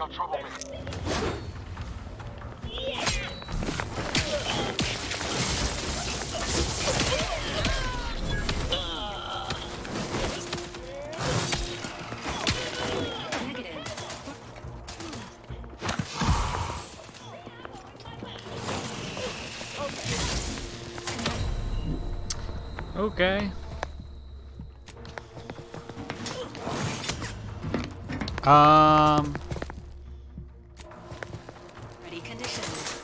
got trouble with it. Okay. Ready conditions.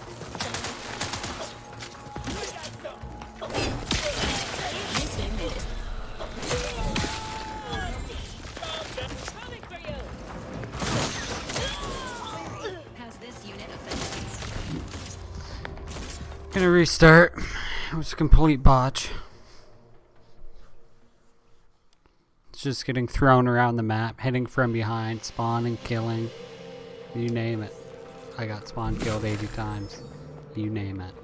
This unit is has this unit offended. Gonna restart. It was a complete botch. It's just getting thrown around the map, hitting from behind, spawning, killing. You name it. I got spawn killed 80 times. You name it.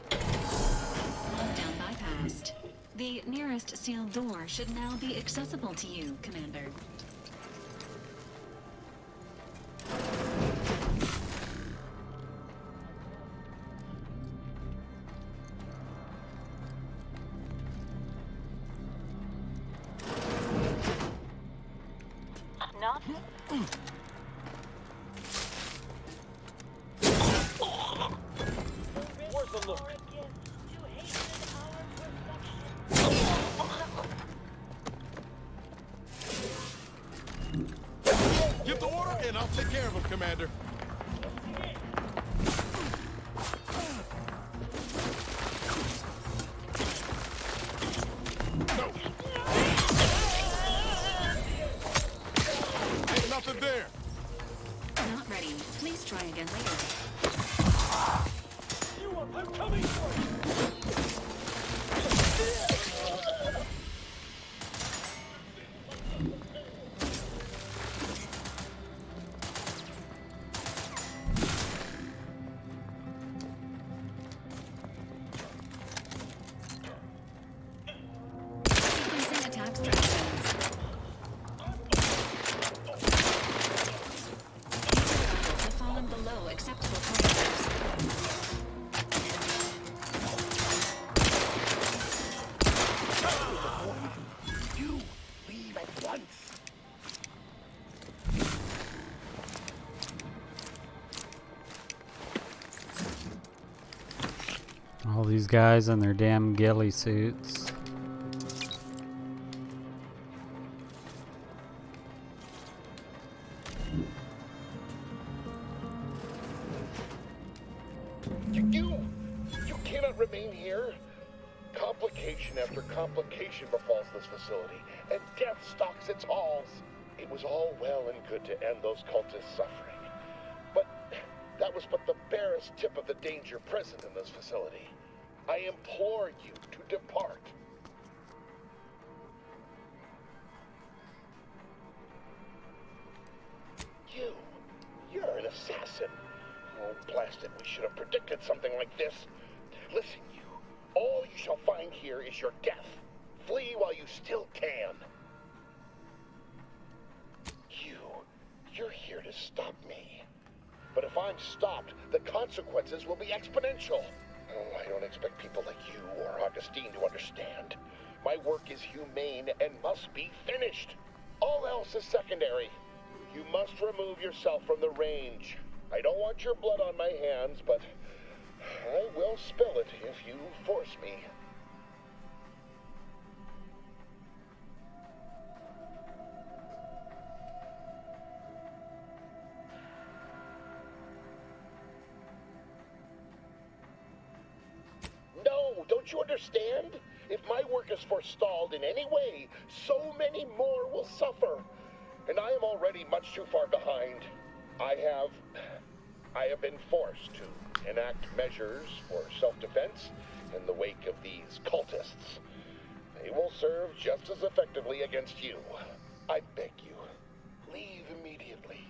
Lockdown bypassed. The nearest sealed door should now be accessible to you, Commander. Not Where's the look? Give the order and I'll take care of him, Commander. No. Ain't nothing there. Not ready. Please try again later. I'm coming for you! Sequencing attack strategies. Levels have fallen below acceptable parameters. You leave at once. All these guys in their damn ghillie suits. You cannot remain here. Complication after complication befalls this facility, and death stalks its halls. It was all well and good to end those cultists' suffering, but that was but the barest tip of the danger present in this facility. I implore you to depart. You're an assassin. Oh, blast it, we should have predicted something like this. Listen, you. All you shall find here is your death. Flee while you still can. You're here to stop me. But if I'm stopped, the consequences will be exponential. Oh, I don't expect people like you or Augustine to understand. My work is humane and must be finished. All else is secondary. You must remove yourself from the range. I don't want your blood on my hands, but I will spill it if you force me. No, don't you understand? If my work is forestalled in any way, so many more will suffer. And I am already much too far behind. I have been forced to enact measures for self-defense in the wake of these cultists. They will serve just as effectively against you. I beg you, leave immediately.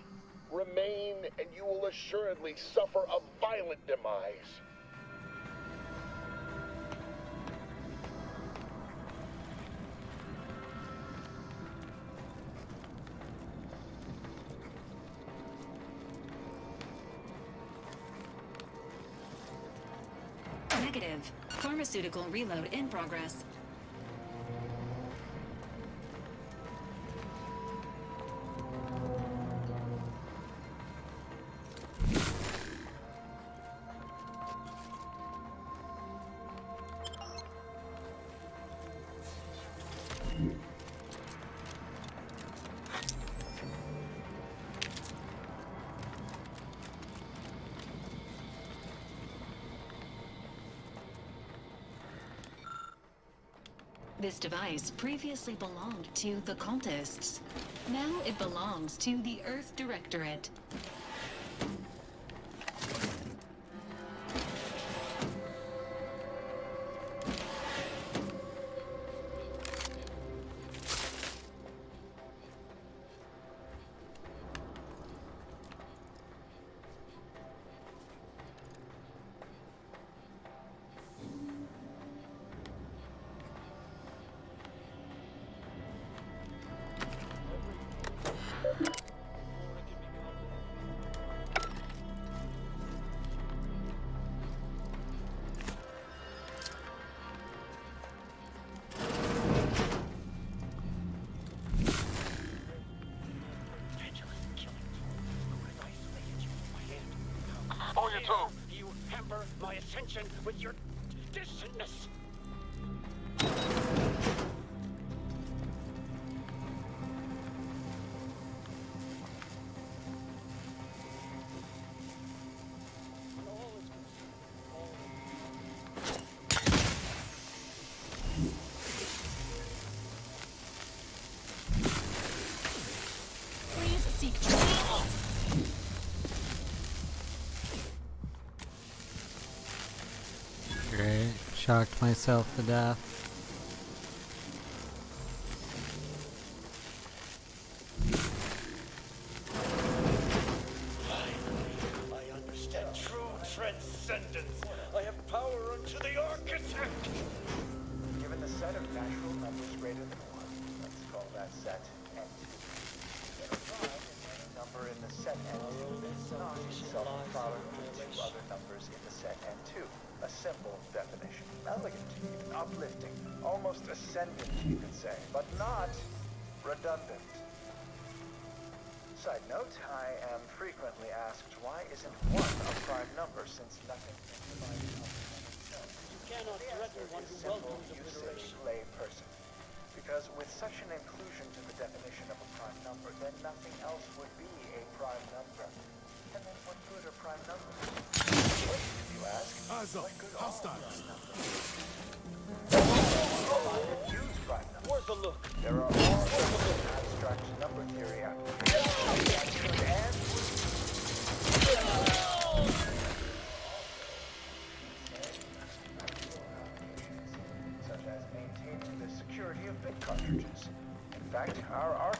Remain, and you will assuredly suffer a violent demise. Negative. Pharmaceutical reload in progress. This device previously belonged to the cultists. Now it belongs to the Earth Directorate. On your toe. You hamper my ascension with your distantness. Please seek treatment. Great. Shocked myself to death. I understand true transcendence. I have power unto the architect. Given the set of natural numbers greater than 1, let's call that set N2. Then a prime is any number in the set N2 is not itself a product of two other numbers in the set N2. A simple definition. Elegant, even uplifting, almost ascendant, you could say, but not redundant. Side note, I am frequently asked why isn't 1 a prime number since nothing can divide it up on itself. You cannot The threaten answer one is who simple, welcomes you obliteration. silly lay person. Because with such an inclusion to the definition of a prime number, then nothing else would be a prime number. And then what good are prime numbers? What, if you ask? Eyes up. What good Hostiles. Use prime numbers. Worth a look. There are all sorts of abstract number theory applications. And such as maintaining the security of bit cartridges. In fact, our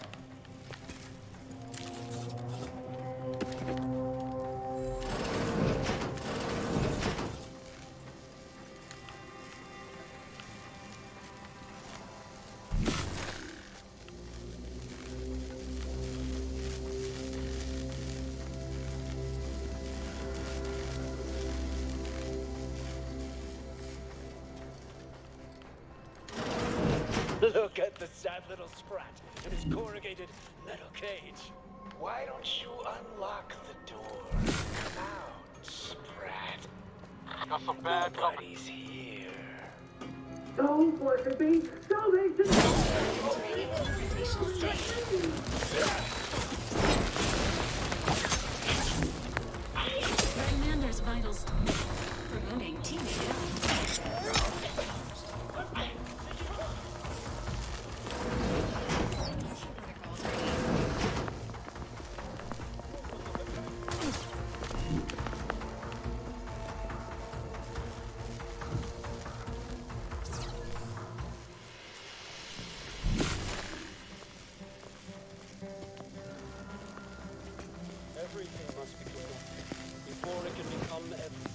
Look at the sad little sprat in his corrugated metal cage. Why don't you unlock the door? Come out, Sprat. Got some bad company. Nobody's here. Don't worship me. Salvation. Entering confrontational state. Commander's vitals. Promoting teammate health. Everything must be connected before it can become everything.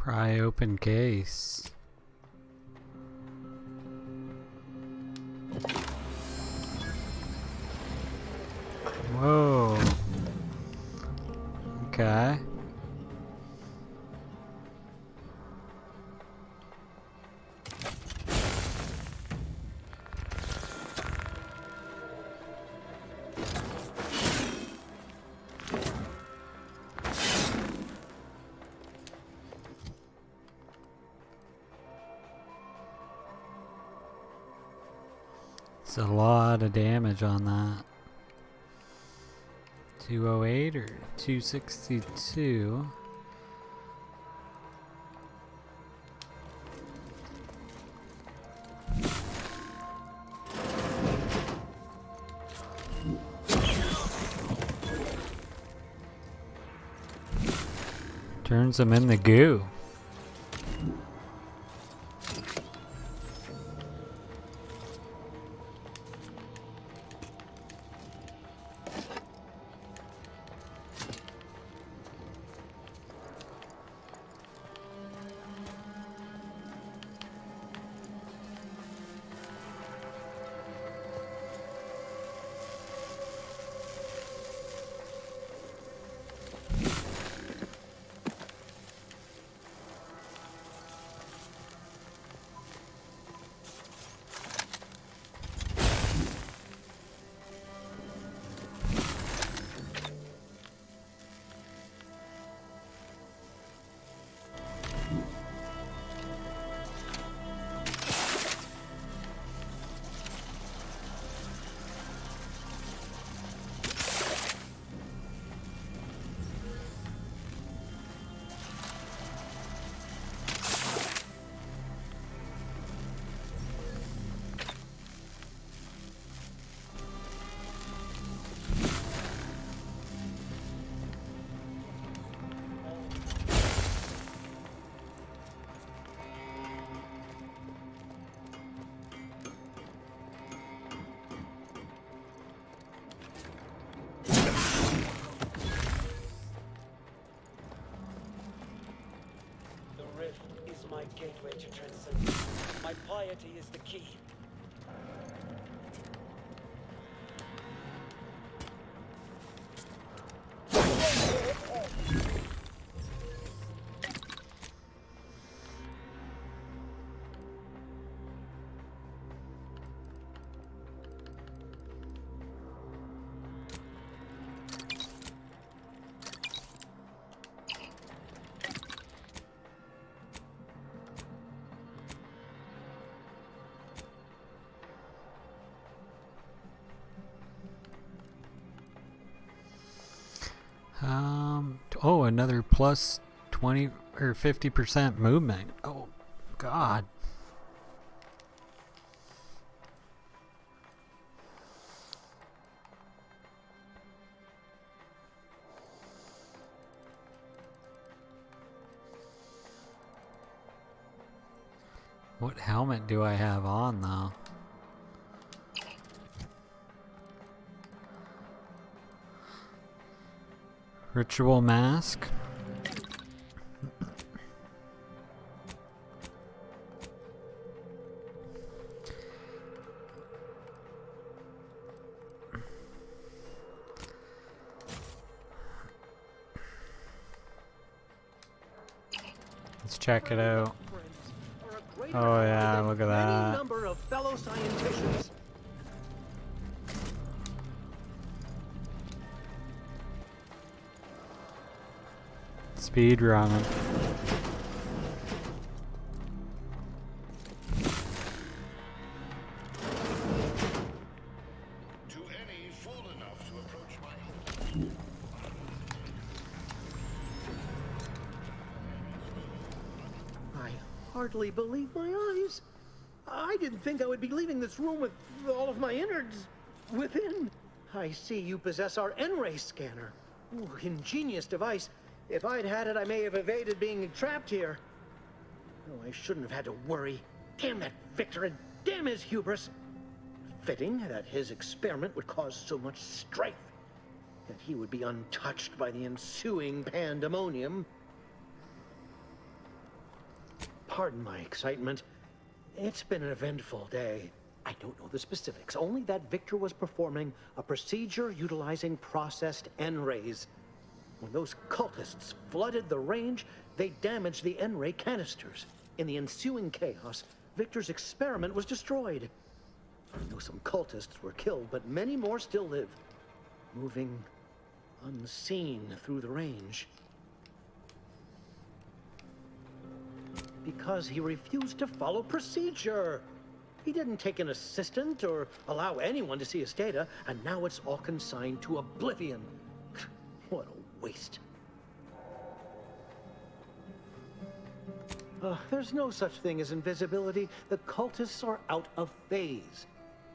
Pry open case. Whoa. Okay. It's a lot of damage on that. 208 or 262. Turns them in the goo. My gateway to transcendence. My piety is the key. Oh, another plus 20 or 50% movement. Oh, God. What helmet do I have on, though? Ritual mask. Let's check it out. Oh yeah, look at that. Number of fellow scientists. Speed running. To any fool enough to approach my home. I hardly believe my eyes. I didn't think I would be leaving this room with all of my innards within. I see you possess our N-ray scanner. Ooh, ingenious device. If I'd had it, I may have evaded being trapped here. Oh, I shouldn't have had to worry. Damn that Victor and damn his hubris. Fitting that his experiment would cause so much strife. That he would be untouched by the ensuing pandemonium. Pardon my excitement. It's been an eventful day. I don't know the specifics, only that Victor was performing a procedure utilizing processed N-rays. When those cultists flooded the range, they damaged the N-ray canisters. In the ensuing chaos, Victor's experiment was destroyed. I know some cultists were killed, but many more still live, moving unseen through the range. Because he refused to follow procedure. He didn't take an assistant or allow anyone to see his data, and now it's all consigned to oblivion. What a waste. There's no such thing as invisibility. The cultists are out of phase.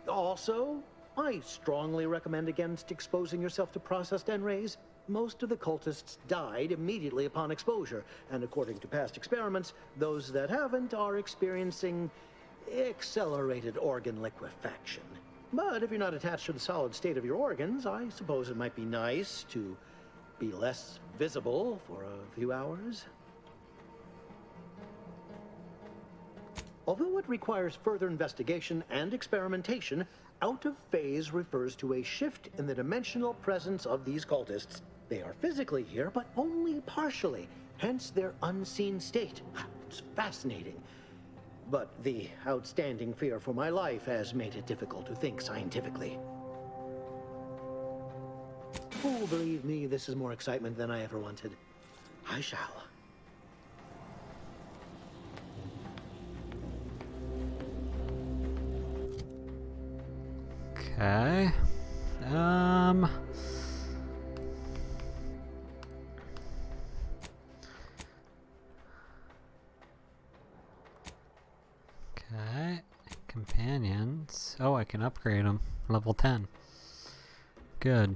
Also, I strongly recommend against exposing yourself to processed N-rays. Most of the cultists died immediately upon exposure, and according to past experiments, those that haven't are experiencing accelerated organ liquefaction. But if you're not attached to the solid state of your organs, I suppose it might be nice to be less visible for a few hours. Although it requires further investigation and experimentation, out of phase refers to a shift in the dimensional presence of these cultists. They are physically here, but only partially, hence their unseen state. It's fascinating. But the outstanding fear for my life has made it difficult to think scientifically. Oh, believe me, this is more excitement than I ever wanted. I shall. Okay. Okay. Companions. Oh, I can upgrade them. Level 10. Good.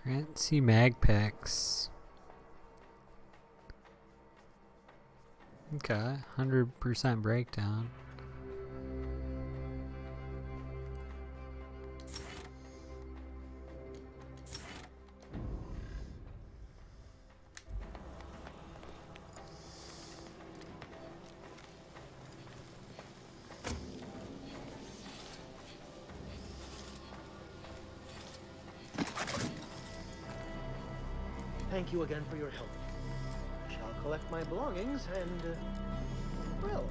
Grant C mag picks. Okay, 100% breakdown. Thank you again for your help. I shall collect my belongings and, well...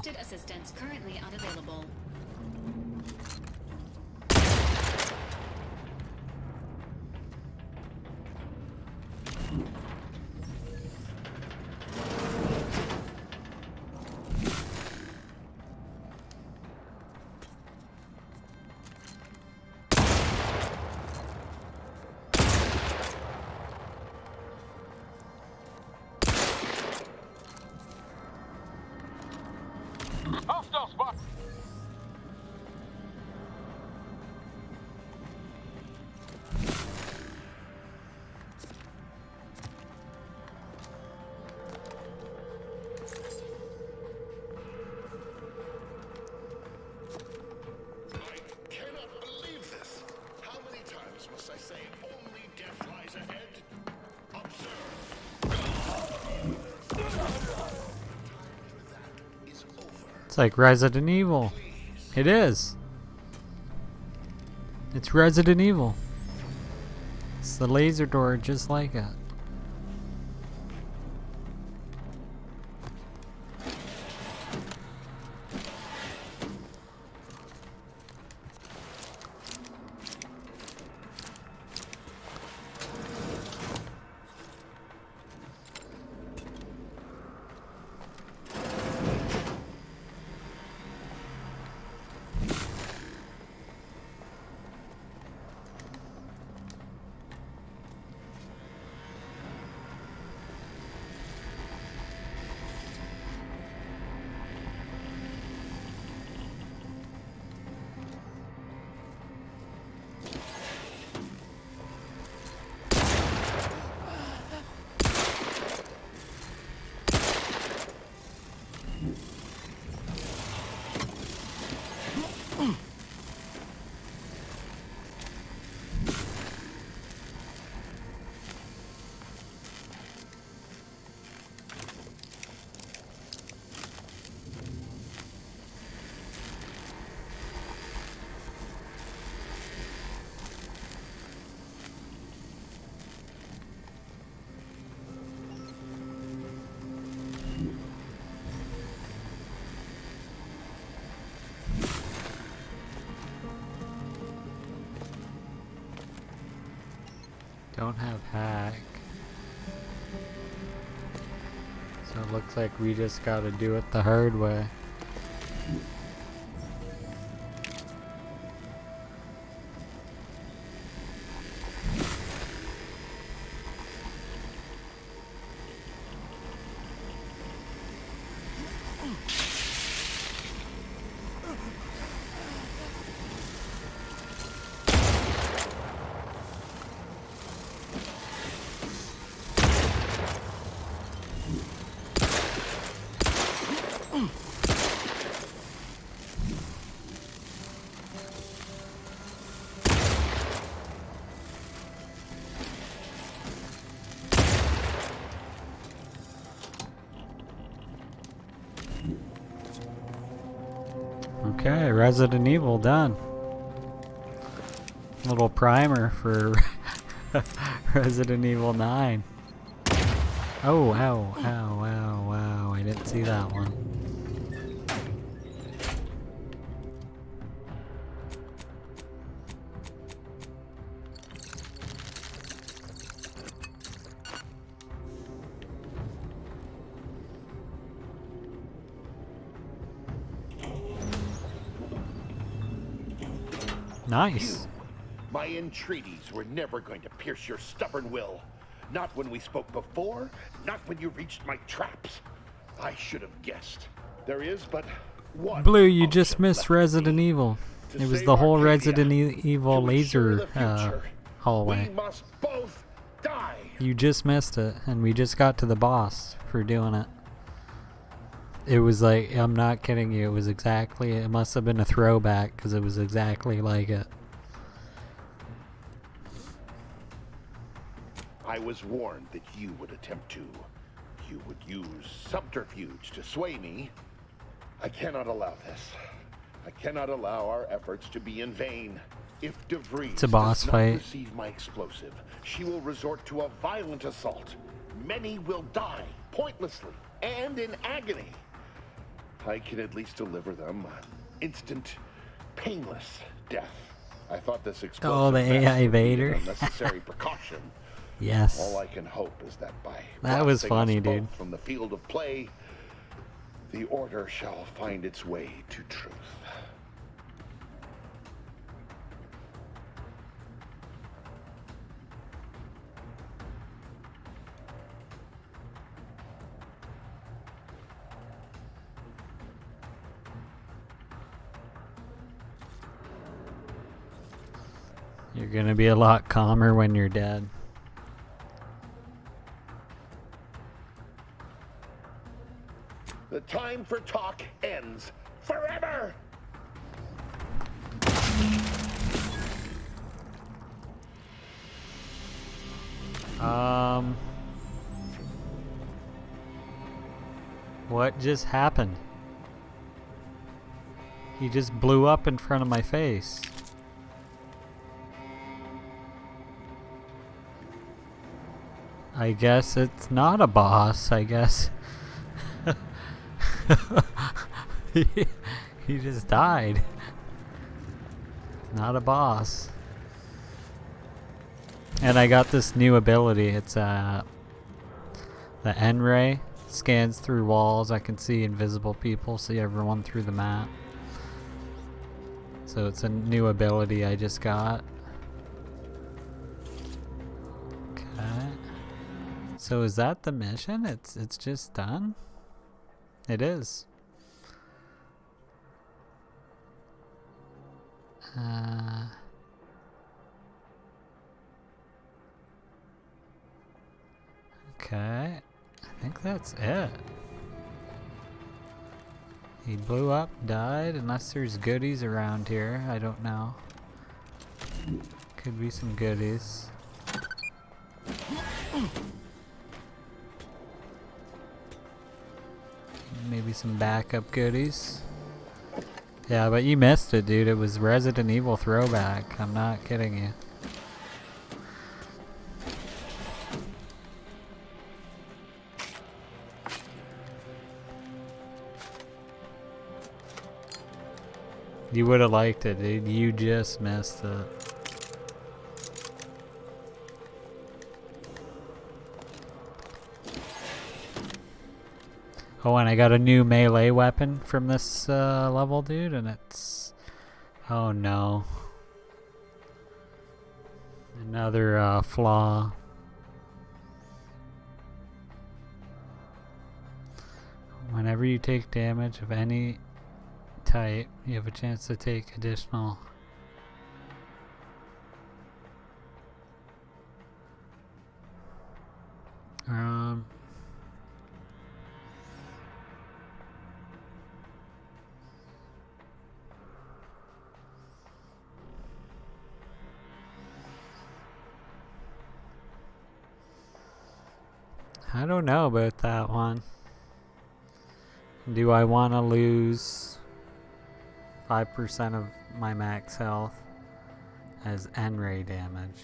Requested assistance currently unavailable. Hostile spot. I cannot believe this. How many times must I say only death lies ahead? Observe. Is over. It's like Resident Evil. It is. It's Resident Evil. It's the laser door just like it. Don't have hack. So it looks like we just gotta do it the hard way. Okay, Resident Evil done. Little primer for Resident Evil 9. Oh, ow, ow, ow, ow. I didn't see that one. Nice. My entreaties were never going to pierce your stubborn will. Not when we spoke before, not when you reached my traps. I should have guessed. There is but one. Blue, you just option missed left for Resident me. Evil. To It was save the whole Arcadia, Resident Evil to ensure laser the future, hallway. We must both die. You just missed it, and we just got to the boss for doing it. It was like, I'm not kidding you, it was exactly, it must have been a throwback, because it was exactly like it. I was warned that you would attempt to. You would use subterfuge to sway me. I cannot allow this. I cannot allow our efforts to be in vain. If DrAiN It's a boss does not fight. receive my explosive, she will resort to a violent assault. Many will die, pointlessly, and in agony. I can at least deliver them instant, painless death. I thought this explosive Oh, the vest AI would be an Vader. unnecessary precaution. Yes. All I can hope is that by That was blasting funny, us both dude. from the field of play, the order shall find its way to truth. You're gonna be a lot calmer when you're dead. The time for talk ends forever! What just happened? He just blew up in front of my face. I guess it's not a boss, I guess. He just died. Not a boss. And I got this new ability. It's the N-ray. Scans through walls. I can see invisible people, see everyone through the map. So it's a new ability I just got. Okay. So is that the mission? It's just done? It is. Okay. I think that's it. He blew up, died, unless there's goodies around here. I don't know. Could be some goodies. Maybe some backup goodies. Yeah, but you missed it, dude. It was Resident Evil throwback. I'm not kidding you. You would have liked it, dude. You just missed it. Oh, and I got a new melee weapon from this level, dude, and it's... Oh no. Another flaw. Whenever you take damage of any type, you have a chance to take additional... I don't know about that one. Do I want to lose 5% of my max health as N-ray damage?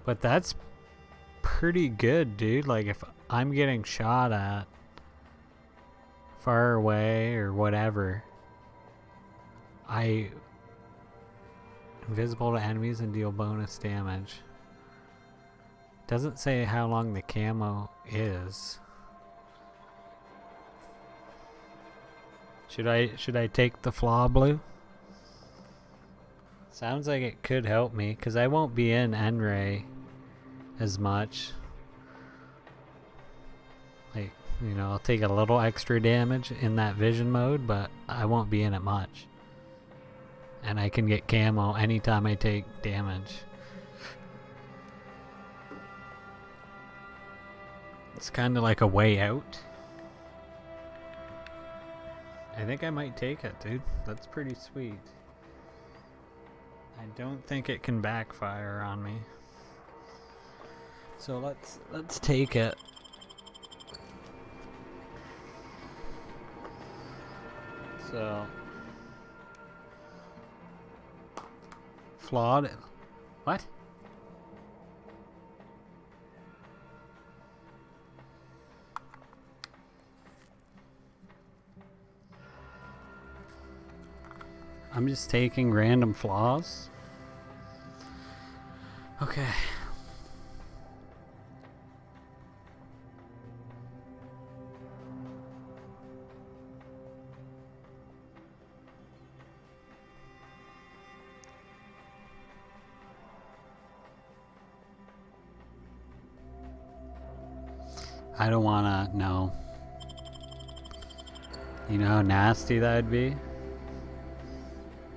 But that's pretty good, dude. Like, if I'm getting shot at far away or whatever, invisible to enemies and deal bonus damage. Doesn't say how long the camo is. Should I take the flaw blue? Sounds like it could help me, because I won't be in N-ray as much. Like, you know, I'll take a little extra damage in that vision mode, but I won't be in it much. And I can get camo anytime I take damage. It's kind of like a way out. I think I might take it, dude. That's pretty sweet. I don't think it can backfire on me. So let's take it. So flawed What? I'm just taking random flaws? Okay. I don't wanna know. You know how nasty that'd be?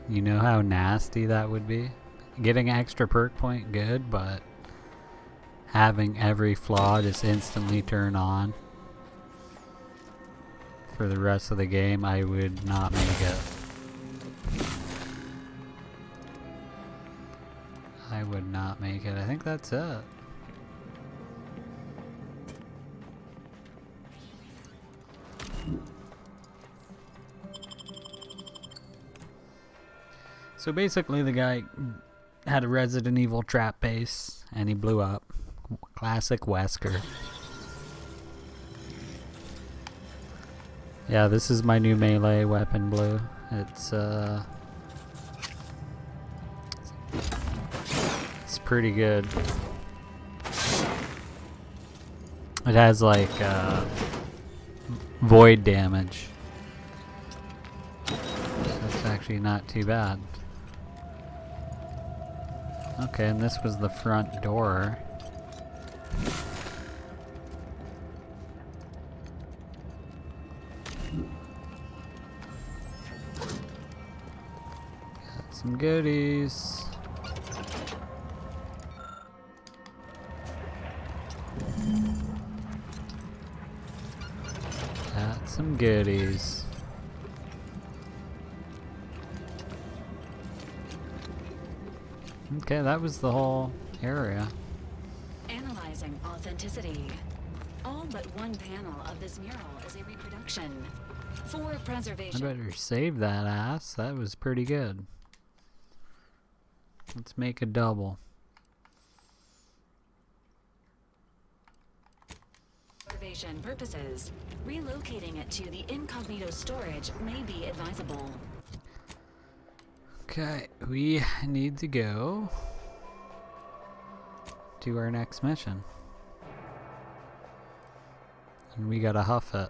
You know how nasty that would be? Getting an extra perk point, good, but having every flaw just instantly turn on for the rest of the game, I would not make it. I would not make it. I think that's it. So basically the guy had a Resident Evil trap base and he blew up. Classic Wesker. Yeah, this is my new melee weapon, Blue. It's pretty good. It has like void damage. So it's actually not too bad. Okay, and this was the front door. Got some goodies. Got some goodies. Okay, that was the whole area. Analyzing authenticity. All but one panel of this mural is a reproduction. For I preservation. better save that ass. That was pretty good. Let's make a double. Preservation purposes, relocating it to the incognito storage may be advisable. Okay, we need to go to our next mission. And we gotta huff it.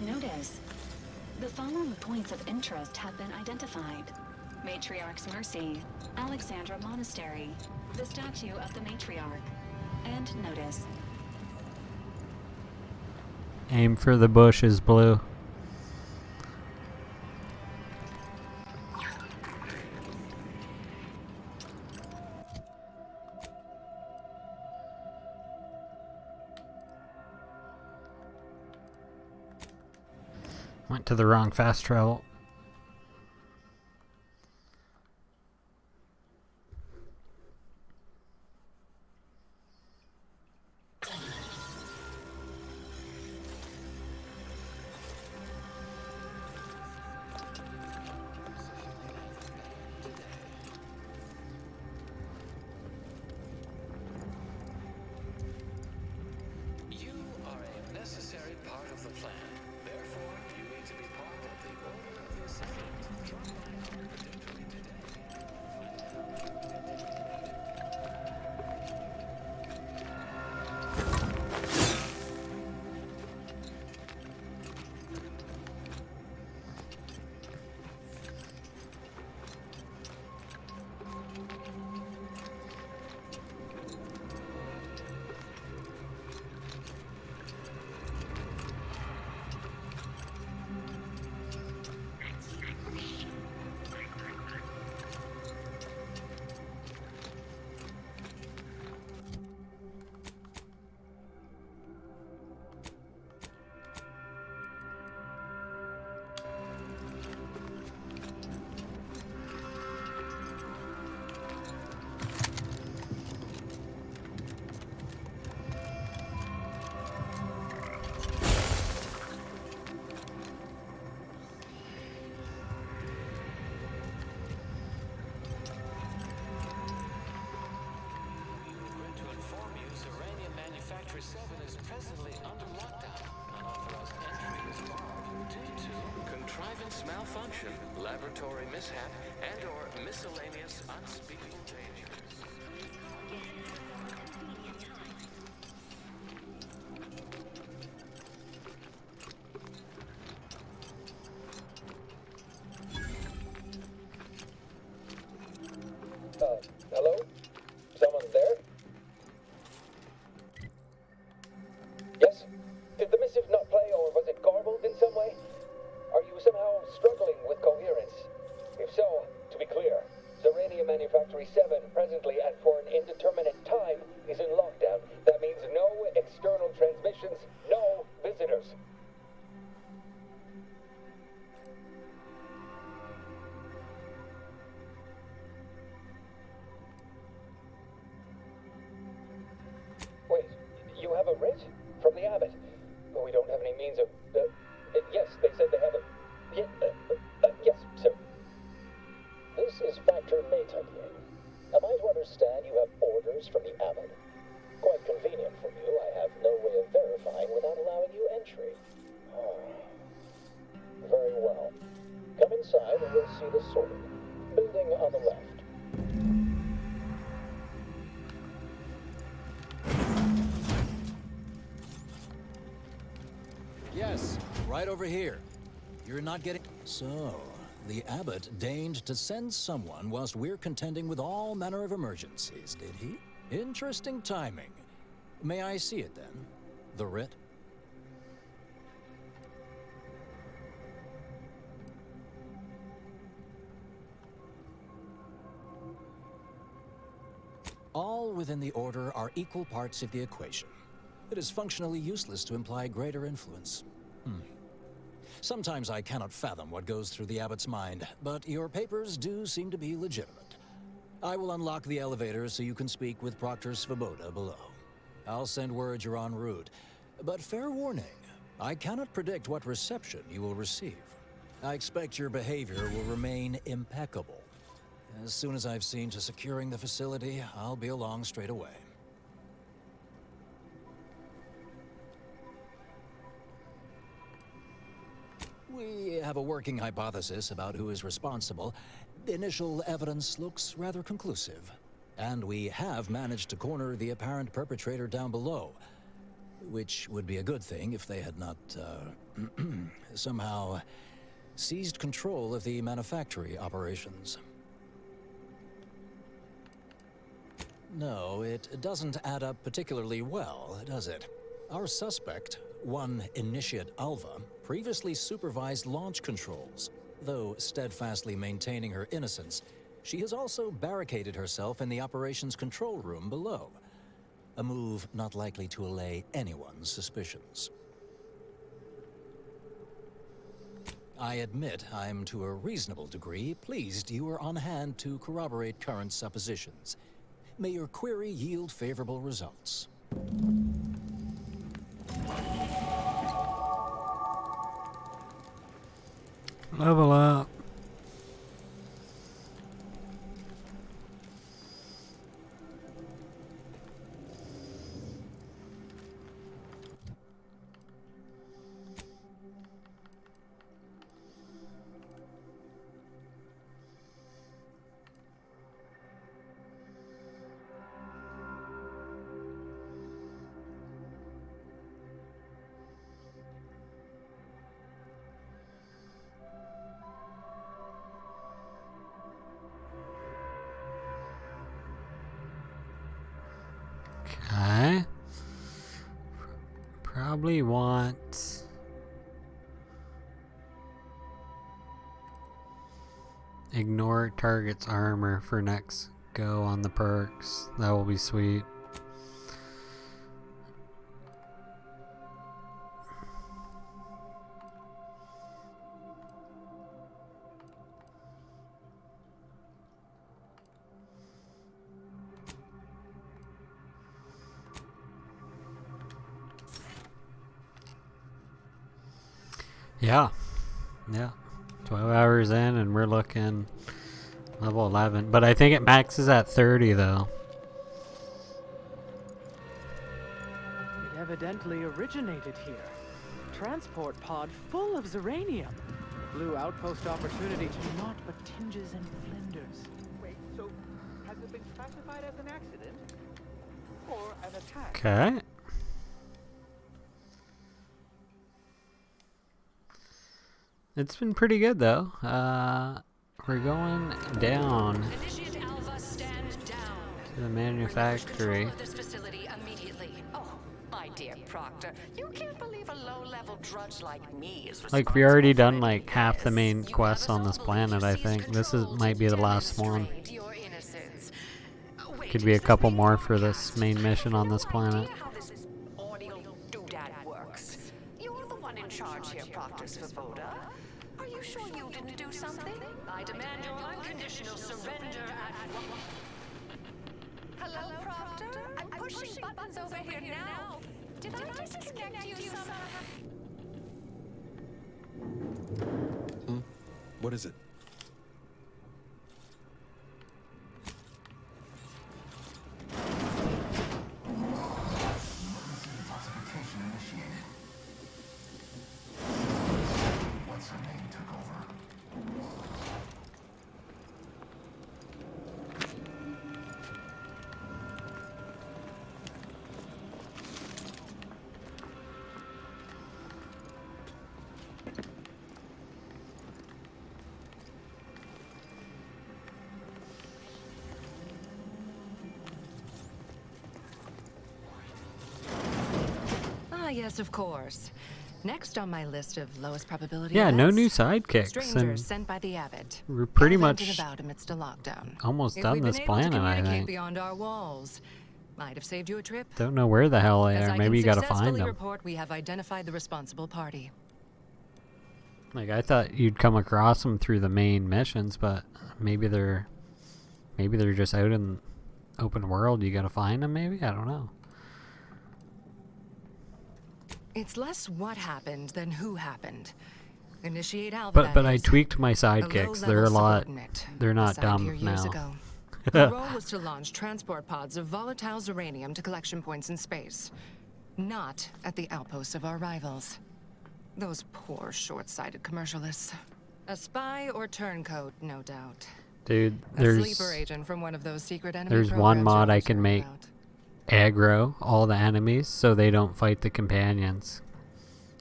Notice, the following points of interest have been identified. Matriarch's Mercy, Alexandra Monastery, the statue of the Matriarch, and notice. Aim for the bushes, Blue. Went to the wrong fast travel. You are a necessary part of the plan. Therefore, you need to be part of the Order of 7 is presently under lockdown. Unauthorized entry is barred due to contrivance malfunction, laboratory mishap, and/or miscellaneous unspeakable dangers. Hello? Someone there? Yes? Did the missive not play, or was it garbled in some way? Are you somehow struggling with coherence? If so, to be clear, Zeranium Manufactory 7, presently and for an indeterminate time, is in lockdown. That means no external transmissions, no visitors. Wait, you have a writ? From the abbot? We don't have any means of... yes, they said they have a... yes, sir. This is Factor Metadien. Am I to understand you have orders from the abbot? Quite convenient for you. I have no way of verifying without allowing you entry. Very well. Come inside and we'll see the sorting. Building on the left. Yes, right over here. You're not getting... So, the abbot deigned to send someone whilst we're contending with all manner of emergencies, did he? Interesting timing. May I see it then? The writ? All within the order are equal parts of the equation. It is functionally useless to imply greater influence. Sometimes I cannot fathom what goes through the abbot's mind, but your papers do seem to be legitimate. I will unlock the elevator so you can speak with Proctor Svoboda below. I'll send word you're en route, but fair warning, I cannot predict what reception you will receive. I expect your behavior will remain impeccable. As soon as I've seen to securing the facility, I'll be along straight away. We have a working hypothesis about who is responsible. The initial evidence looks rather conclusive. And we have managed to corner the apparent perpetrator down below. Which would be a good thing if they had not, somehow seized control of the manufactory operations. No, it doesn't add up particularly well, does it? Our suspect, one Initiate Alva, previously supervised launch controls. Though steadfastly maintaining her innocence, she has also barricaded herself in the operations control room below. A move not likely to allay anyone's suspicions. I admit I'm to a reasonable degree pleased you are on hand to corroborate current suppositions. May your query yield favorable results. Level up. Okay. Probably want ignore target's armor for next go on the perks. That will be sweet. Yeah. 12 hours in and we're looking level 11. But I think it maxes at 30 though. It evidently originated here. Transport pod full of xeranium. Blue outpost opportunity to naught but tinges and flinders. Wait, so has it been classified as an accident? Or an attack? Okay. It's been pretty good though. We're going down to the manufactory. This facility immediately. Oh, my dear Proctor, you can't believe a low-level drudge like me is Like we already done like half the main quests on this planet, I think. This might be the last one. Could be a couple more for this main mission on this planet. You're the one in charge here, Proctor Svoboda. Are you sure you didn't do something? I demand your unconditional surrender at once. Hello, Proctor? I'm pushing buttons over here now. Did I disconnect you somehow? What is it? Yes, of course. Next on my list of lowest probability. Yeah, no new events, sidekicks. Strangers sent by the Abbot. We're pretty Gallivanting much about amidst a lockdown. almost If done we'd this been able to planet, I communicate think. beyond our walls, might have saved you a trip. Don't know where the hell they As are. I Maybe you can gotta find successfully them. report we have identified the responsible party. Like I thought you'd come across them through the main missions, but maybe they're just out in open world. You gotta find them. Maybe, I don't know. It's less what happened than who happened. Initiate Alva. But I tweaked my sidekicks. They're a lot. They're not dumb now. The role was to launch transport pods of volatile xeranium to collection points in space, not at the outposts of our rivals. Those poor, short-sighted commercialists. A spy or turncoat, no doubt. Dude, A sleeper agent from one of those secret enemy there's one programs mod you're I can concerned make. about. Aggro all the enemies so they don't fight the companions.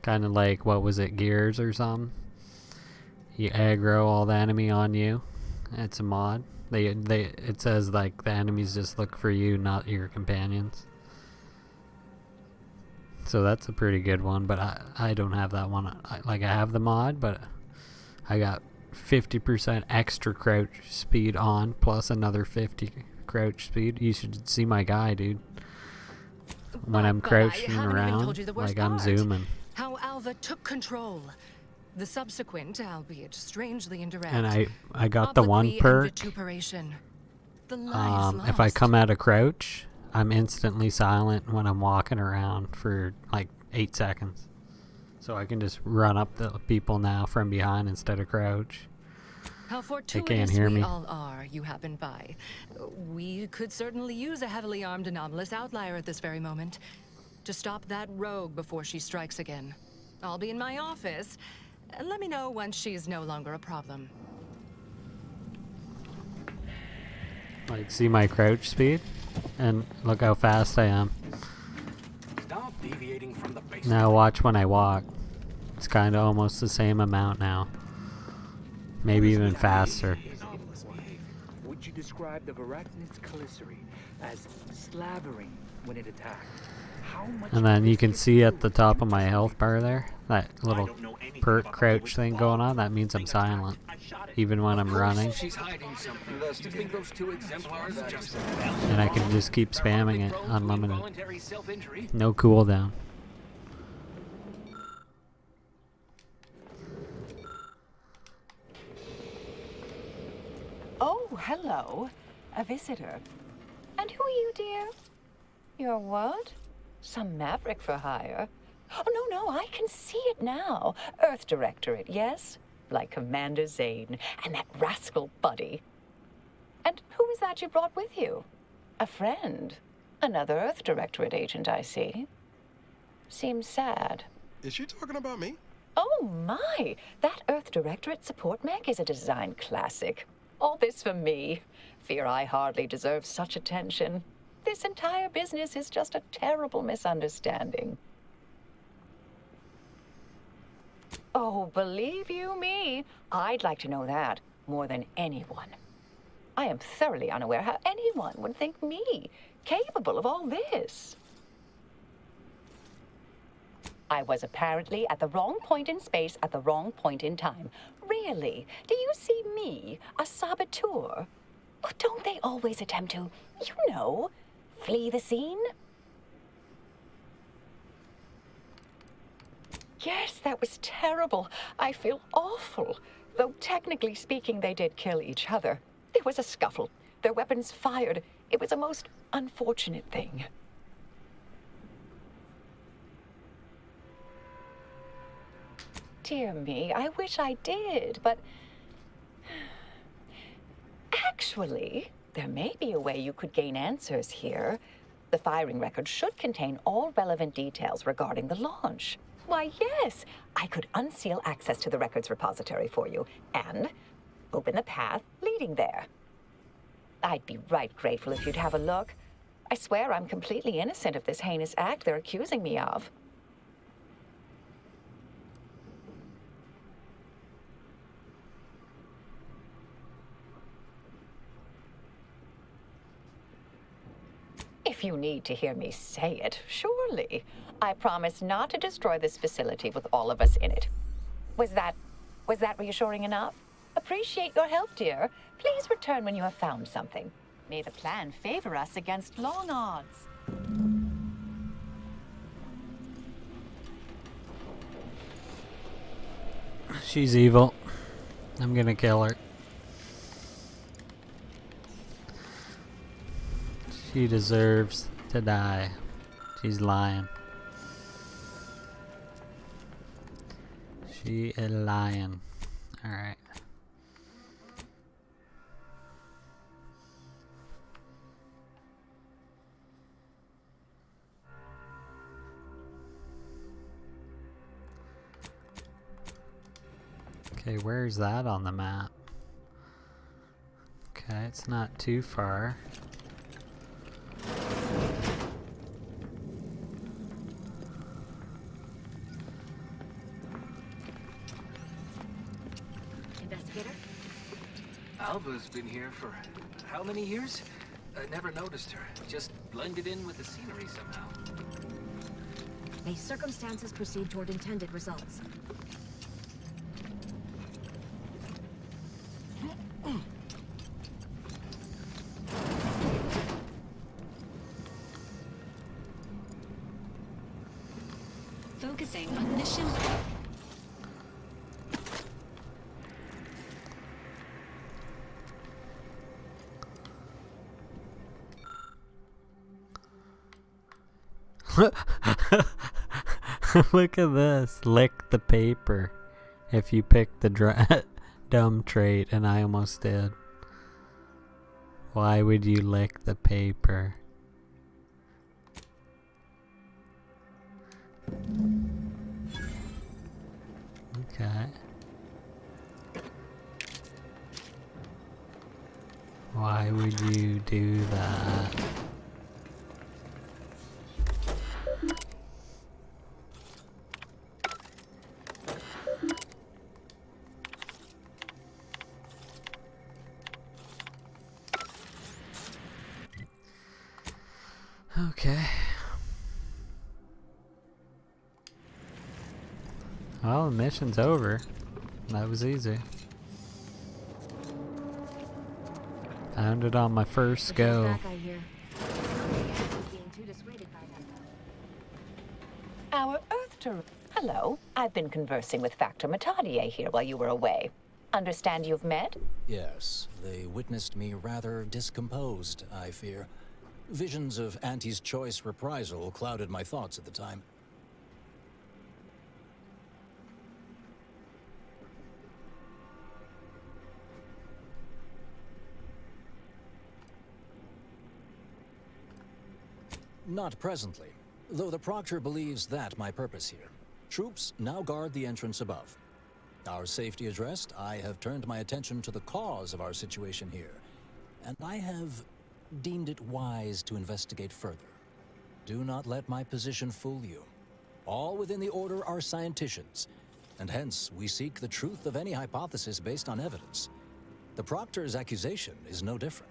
Kind of like, what was it, Gears or something? You aggro all the enemy on you. It's a mod. It says like the enemies just look for you, not your companions. So that's a pretty good one, but I don't have that one. I have the mod, but I got 50% extra crouch speed on, plus another 50 crouch speed. You should see my guy, dude. When I'm crouching around, like I'm zooming. How Alva took control. The subsequent, albeit strangely indirect, And I got the one obloquy and perk. vituperation. The lives If I lost. come out of crouch, I'm instantly silent when I'm walking around for like 8 seconds. So I can just run up the people now from behind instead of crouch. How They fortuitous can't hear we me. all are you happen by. We could certainly use a heavily armed anomalous outlier at this very moment to stop that rogue before she strikes again. I'll be in my office. Let me know once she's no longer a problem. Like, see my crouch speed? And look how fast I am. Stop deviating from the basic. Now watch when I walk. It's kind of almost the same amount now. Maybe even faster. Would you describe the Varachnid's calicity as slavering when it attacked? How much And then you can see at the top of my health bar there, that little perk crouch thing going on. That means I'm silent, even when I'm running. She's hiding something. Do you think those two exemplars just And I can just keep spamming it, unlimited. involuntary self-injury? No cooldown. Oh, hello. A visitor. And who are you, dear? You're what? Some maverick for hire? Oh, no, I can see it now. Earth Directorate, yes? Like Commander Zane and that rascal Buddy. And who is that you brought with you? A friend. Another Earth Directorate agent, I see. Seems sad. Is she talking about me? Oh my! That Earth Directorate support mech is a design classic. All this for me. Fear I hardly deserve such attention. This entire business is just a terrible misunderstanding. Oh, believe you me, I'd like to know that more than anyone. I am thoroughly unaware how anyone would think me capable of all this. I was apparently at the wrong point in space at the wrong point in time. Really? Do you see me, a saboteur? Oh, don't they always attempt to, you know, flee the scene? Yes, that was terrible. I feel awful. Though technically speaking, they did kill each other. There was a scuffle. Their weapons fired. It was a most unfortunate thing. Dear me, I wish I did, but... Actually, there may be a way you could gain answers here. The firing record should contain all relevant details regarding the launch. Why, yes, I could unseal access to the records repository for you and open the path leading there. I'd be right grateful if you'd have a look. I swear I'm completely innocent of this heinous act they're accusing me of. If you need to hear me say it, surely. I promise not to destroy this facility with all of us in it. Was that reassuring enough? Appreciate your help, dear. Please return when you have found something. May the plan favor us against long odds. She's evil. I'm gonna kill her. She deserves to die. She's lying. She is lying. Alright. Okay, where's that on the map? Okay, it's not too far. Investigator? Alva's been here for how many years? I never noticed her. Just blended in with the scenery somehow. May circumstances proceed toward intended results. Focusing on mission. Look at this. Lick the paper. If you pick the dumb trait, and I almost did. Why would you lick the paper? Okay. Why would you do that? Okay. Well, the mission's over. That was easy. Found it on my first go. Our Earth tour. Hello. I've been conversing with Factor Matadier here while you were away. Understand you've met? Yes, they witnessed me rather discomposed, I fear. Visions of Auntie's choice reprisal clouded my thoughts at the time. Not presently. Though the Proctor believes that my purpose here, troops now guard the entrance above. Our safety addressed, I have turned my attention to the cause of our situation here, and I have deemed it wise to investigate further. Do not let my position fool you. All within the Order are scienticians, and hence we seek the truth of any hypothesis based on evidence. The Proctor's accusation is no different.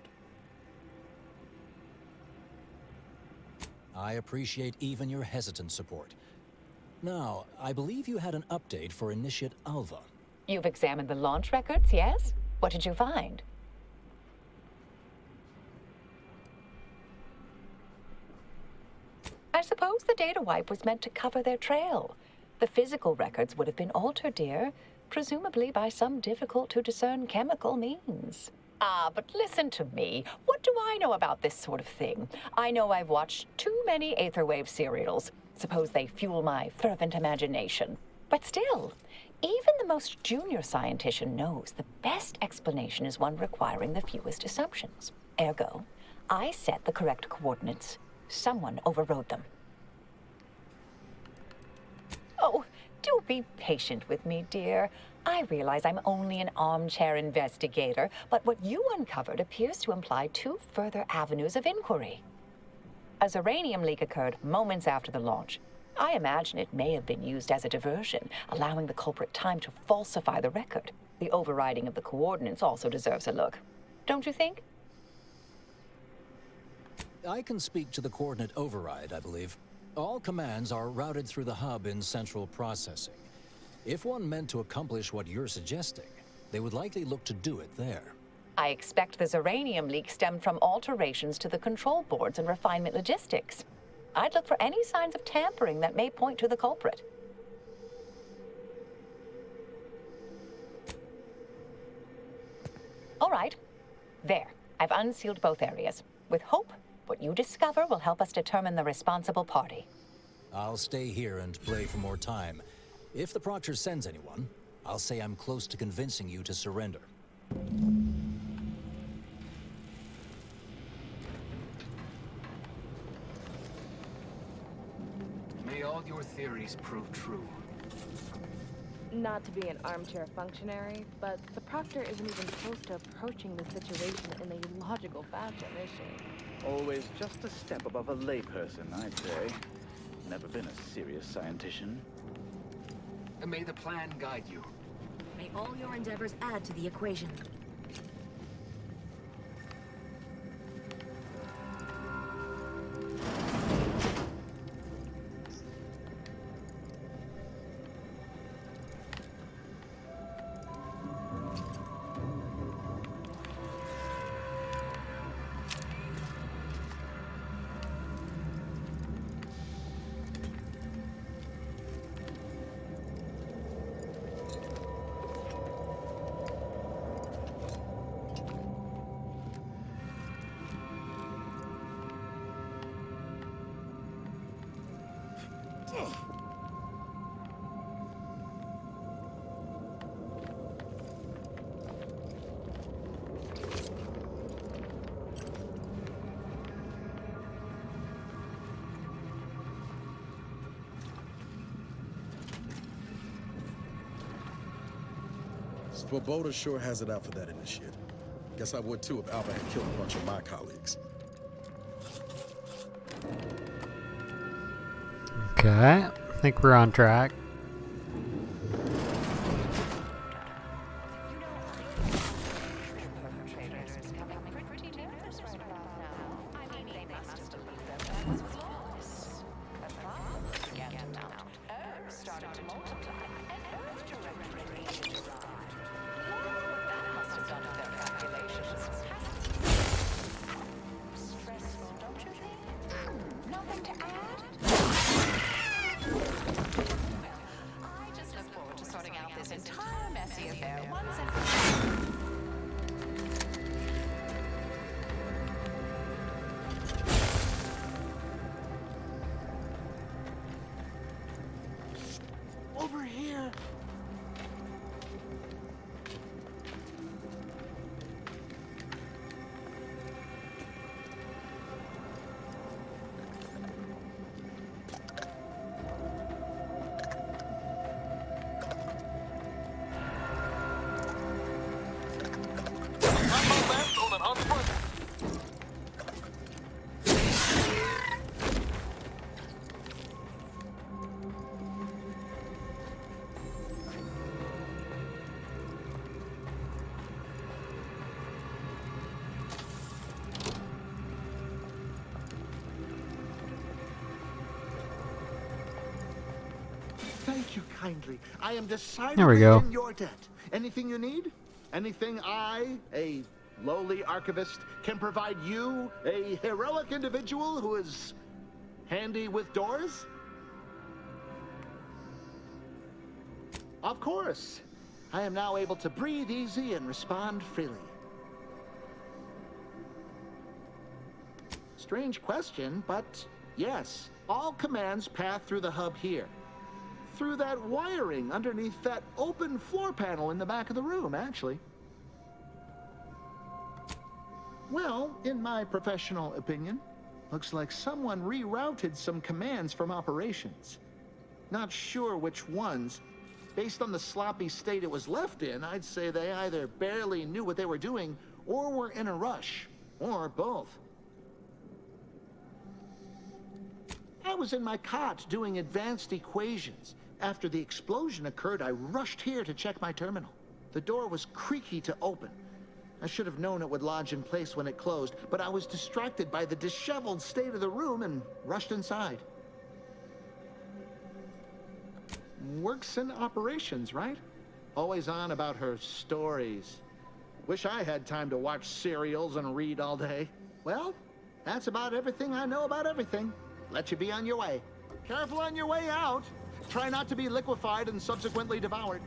I appreciate even your hesitant support. Now, I believe you had an update for Initiate Alva. You've examined the launch records, yes? What did you find? I suppose the data wipe was meant to cover their trail. The physical records would have been altered, dear, presumably by some difficult-to-discern chemical means. Ah, but listen to me. What do I know about this sort of thing? I know I've watched too many Aetherwave serials. Suppose they fuel my fervent imagination. But still, even the most junior scientician knows the best explanation is one requiring the fewest assumptions. Ergo, I set the correct coordinates. Someone overrode them. Oh, do be patient with me, dear. I realize I'm only an armchair investigator, but what you uncovered appears to imply two further avenues of inquiry. A xeranium leak occurred moments after the launch. I imagine it may have been used as a diversion, allowing the culprit time to falsify the record. The overriding of the coordinates also deserves a look. Don't you think? I can speak to the coordinate override, I believe. All commands are routed through the hub in central processing. If one meant to accomplish what you're suggesting, they would likely look to do it there. I expect the xeranium leak stemmed from alterations to the control boards and refinement logistics. I'd look for any signs of tampering that may point to the culprit. All right. There. I've unsealed both areas. With hope, what you discover will help us determine the responsible party. I'll stay here and play for more time. If the Proctor sends anyone, I'll say I'm close to convincing you to surrender. May all your theories prove true. Not to be an armchair functionary, but the Proctor isn't even close to approaching the situation in a logical fashion, is she? Always just a step above a layperson, I'd say. Never been a serious scientician. And may the plan guide you. May all your endeavors add to the equation. Svoboda sure has it out for that initiate. Guess I would too if Alva had killed a bunch of my colleagues. Okay, I think we're on track. Over here! Thank you kindly. I am There we decidedly go. in your debt. Anything you need? Anything I, a lowly archivist, can provide you, a heroic individual who is handy with doors? Of course. I am now able to breathe easy and respond freely. Strange question, but yes, all commands pass through the hub here. Through that wiring underneath that open floor panel in the back of the room, actually. Well, in my professional opinion, looks like someone rerouted some commands from operations. Not sure which ones. Based on the sloppy state it was left in, I'd say they either barely knew what they were doing or were in a rush, or both. I was in my cot doing advanced equations. After the explosion occurred, I rushed here to check my terminal. The door was creaky to open. I should have known it would lodge in place when it closed, but I was distracted by the disheveled state of the room and rushed inside. Works in operations, right? Always on about her stories. Wish I had time to watch serials and read all day. Well, that's about everything I know about everything. Let you be on your way. Careful on your way out. Try not to be liquefied and subsequently devoured.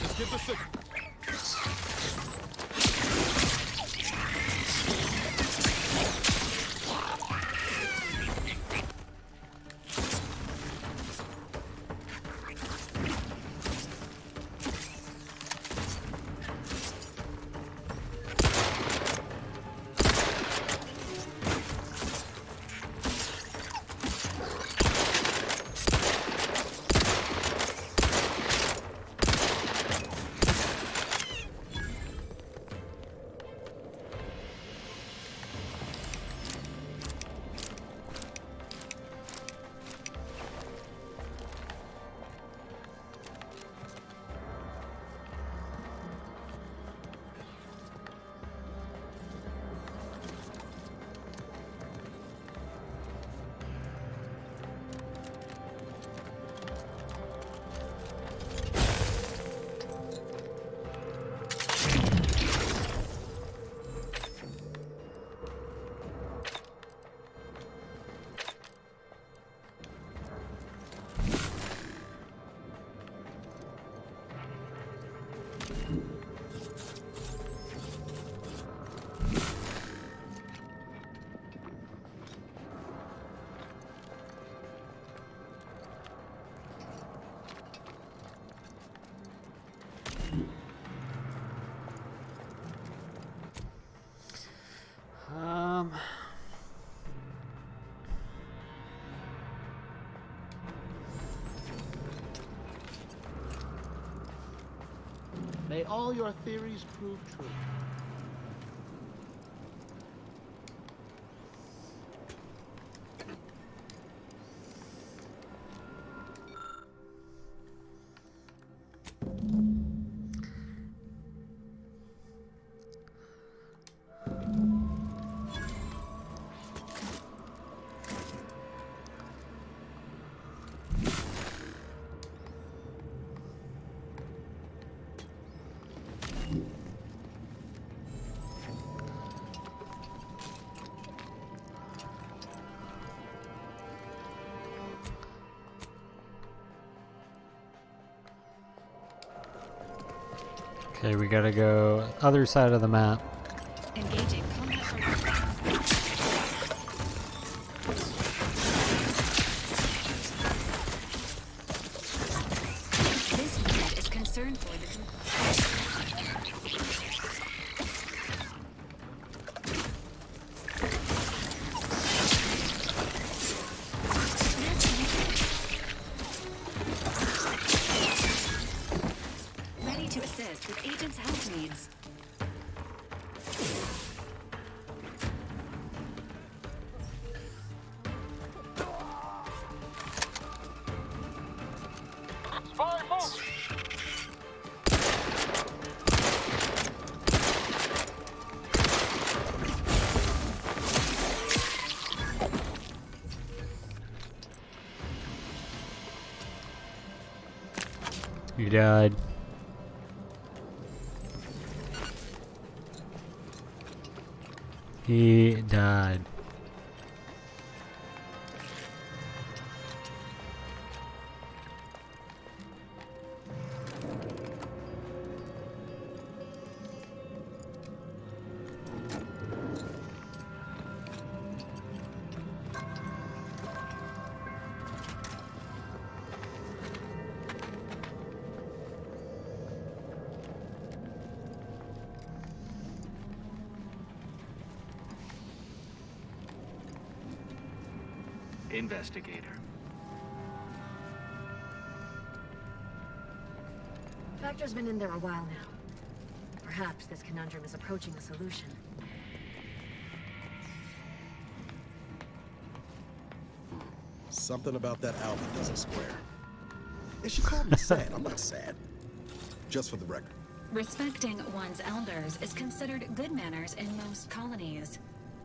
Just give the signal. May all your theories prove true. Okay, we gotta go other side of the map. Engaging combat program. This unit is concerned for the ready to assist with agent's health needs. Spy move! You died. He died. Investigator. Factor's been in there a while now. Perhaps this conundrum is approaching a solution. Something about that Alpha doesn't square. And she called me sad. I'm not sad. Just for the record. Respecting one's elders is considered good manners in most colonies.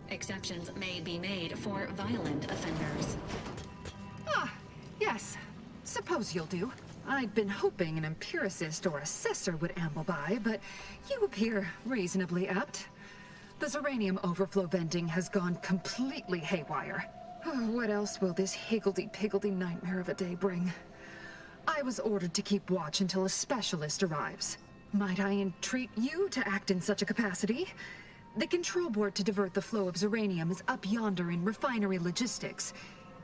Exceptions may be made for violent offenders. Ah, yes. Suppose you'll do. I'd been hoping an empiricist or assessor would amble by, but you appear reasonably apt. The Zeranium overflow venting has gone completely haywire. Oh, what else will this higgledy-piggledy nightmare of a day bring? I was ordered to keep watch until a specialist arrives. Might I entreat you to act in such a capacity? The control board to divert the flow of Zeranium is up yonder in refinery logistics.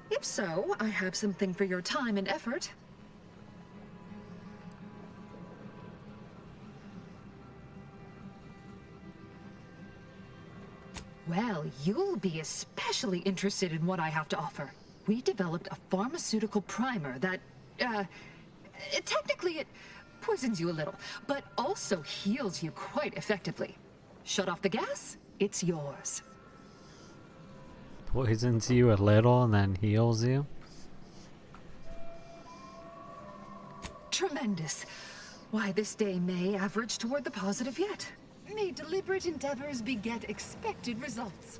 If so, I have something for your time and effort. Well, you'll be especially interested in what I have to offer. We developed a pharmaceutical primer that, technically it poisons you a little, but also heals you quite effectively. Shut off the gas, it's yours. Poisons you a little and then heals you? Tremendous. Why, this day may average toward the positive yet. May deliberate endeavors beget expected results.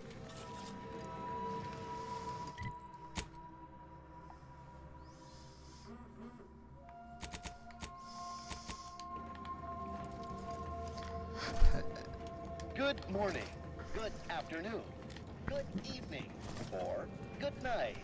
Good morning, good afternoon, good evening, or good night.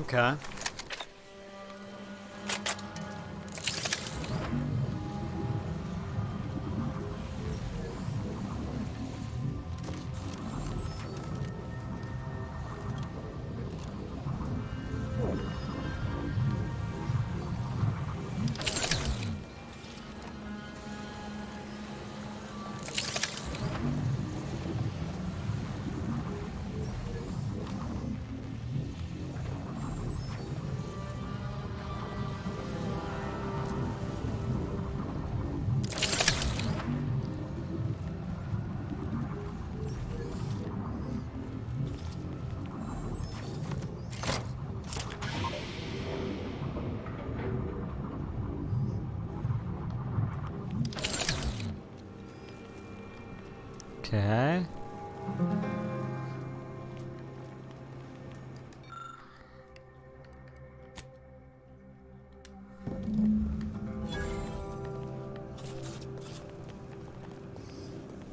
Okay. Okay.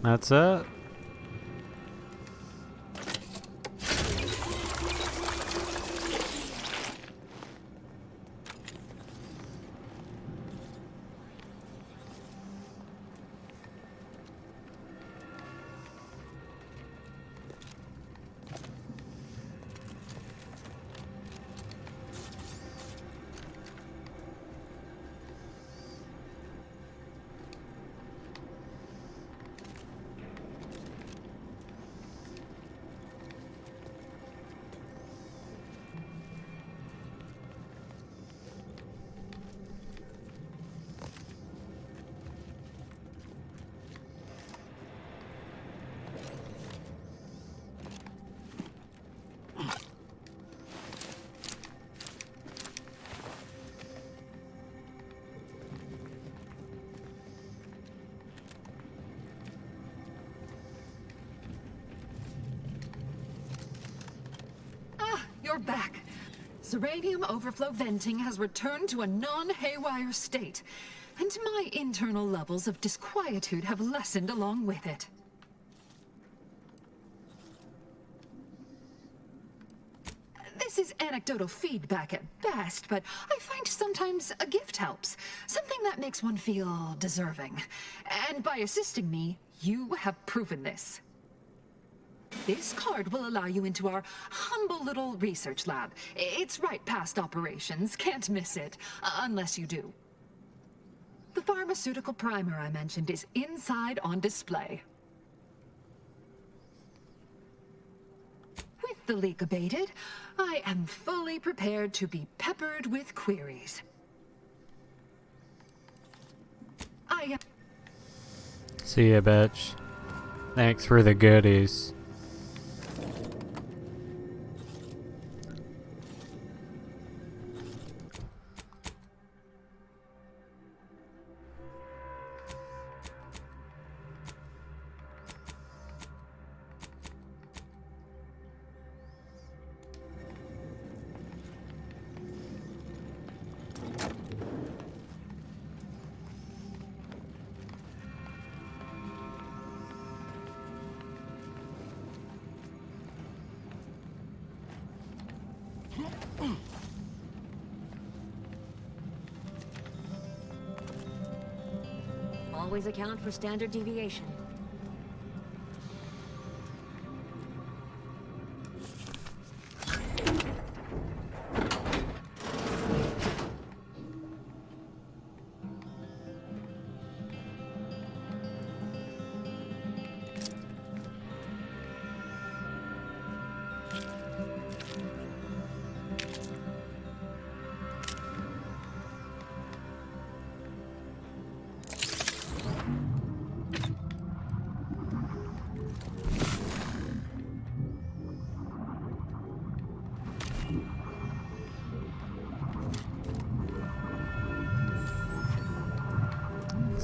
That's it. You're back. Zeranium overflow venting has returned to a non-haywire state, and my internal levels of disquietude have lessened along with it. This is anecdotal feedback at best, but I find sometimes a gift helps. Something that makes one feel deserving. And by assisting me, you have proven this. This card will allow you into our humble little research lab. It's right past operations, can't miss it, unless you do. The pharmaceutical primer I mentioned is inside on display. With the leak abated, I am fully prepared to be peppered with queries. See ya, bitch. Thanks for the goodies. Always account for standard deviation.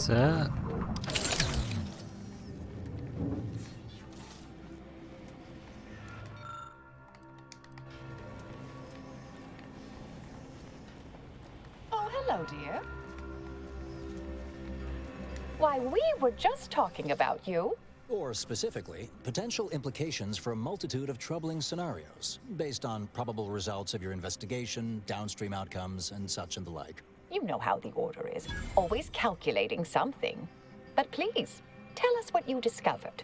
That's it. Oh, hello, dear. Why, we were just talking about you. Or specifically, potential implications for a multitude of troubling scenarios, based on probable results of your investigation, downstream outcomes, and such and the like. You know how the Order is, always calculating something. But please, tell us what you discovered.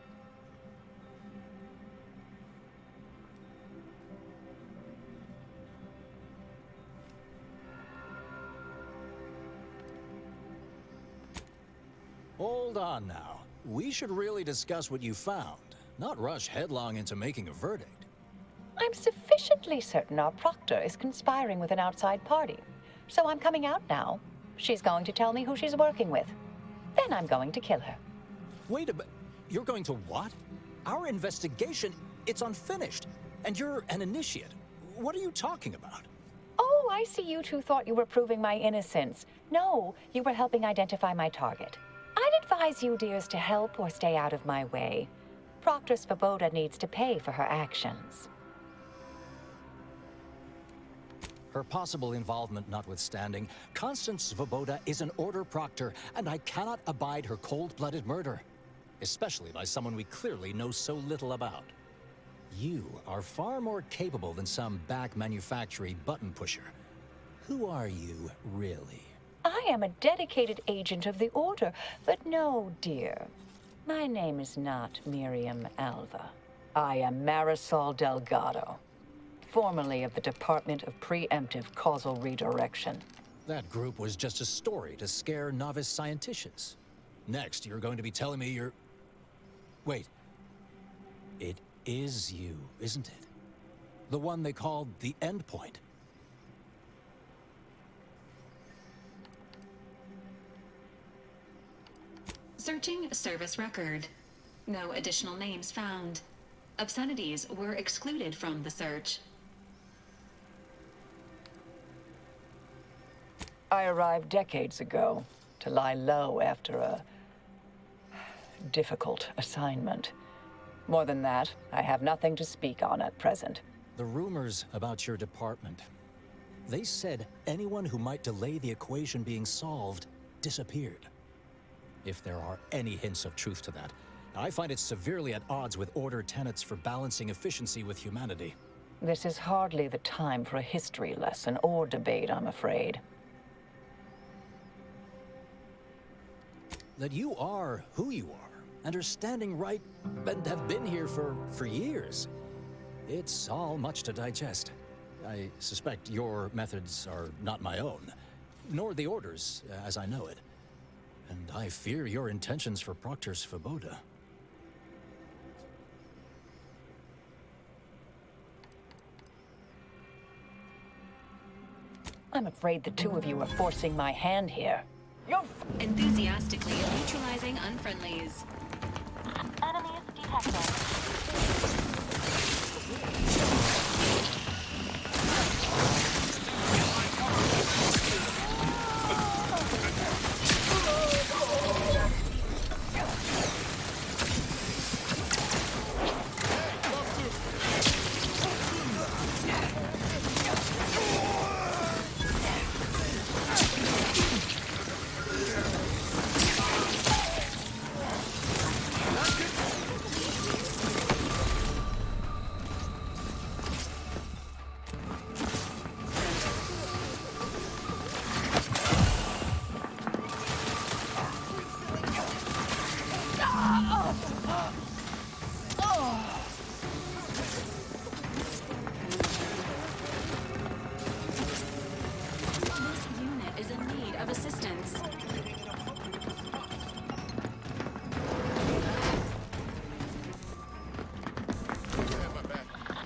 Hold on now. We should really discuss what you found, not rush headlong into making a verdict. I'm sufficiently certain our proctor is conspiring with an outside party. So I'm coming out now. She's going to tell me who she's working with. Then I'm going to kill her. Wait a minute. You're going to what? Our investigation, it's unfinished. And you're an initiate. What are you talking about? Oh, I see you two thought you were proving my innocence. No, you were helping identify my target. I'd advise you, dears, to help or stay out of my way. Proctor Svoboda needs to pay for her actions. Her possible involvement notwithstanding, Constance Svoboda is an Order Proctor, and I cannot abide her cold-blooded murder. Especially by someone we clearly know so little about. You are far more capable than some back manufacturing button pusher. Who are you, really? I am a dedicated agent of the Order, but no, dear. My name is not Miriam Alva. I am Marisol Delgado, formerly of the Department of Preemptive Causal Redirection. That group was just a story to scare novice scienticians. Next, you're going to be telling me you're... Wait. It is you, isn't it? The one they called the Endpoint. Searching service record. No additional names found. Obscenities were excluded from the search. I arrived decades ago to lie low after a difficult assignment. More than that, I have nothing to speak on at present. The rumors about your department. They said anyone who might delay the equation being solved disappeared. If there are any hints of truth to that, I find it severely at odds with Order tenets for balancing efficiency with humanity. This is hardly the time for a history lesson or debate, I'm afraid. That you are who you are, and are standing right, and have been here for years. It's all much to digest. I suspect your methods are not my own, nor the Order's, as I know it. And I fear your intentions for Proctor Svoboda. I'm afraid the two of you are forcing my hand here. You're Enthusiastically neutralizing unfriendlies. Enemies detected.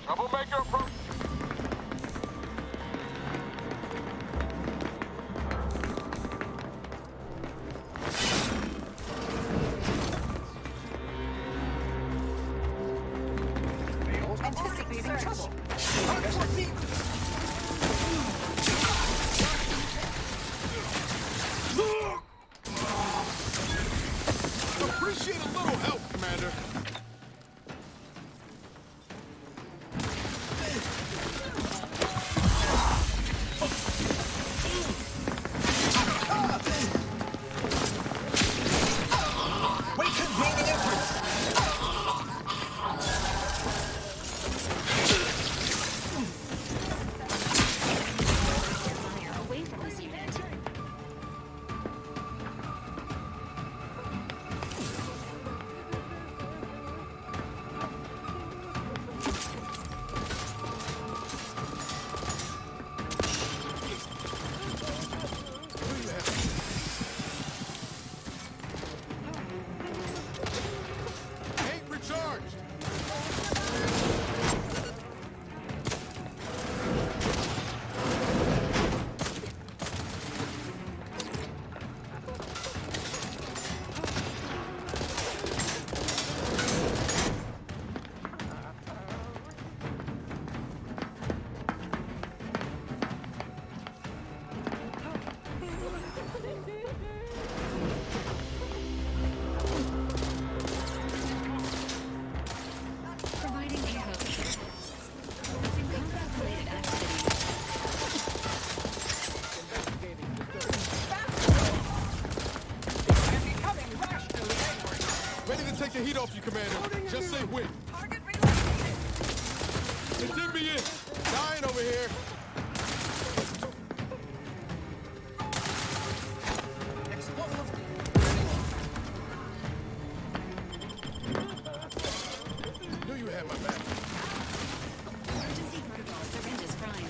Troublemaker approach. Anticipating trouble. Appreciate a little help, Commander. Away from this unit. the heat off you, Commander. Just say when. Dig me in. Dying over here. Knew you had my back. Emergency protocol syringes prime.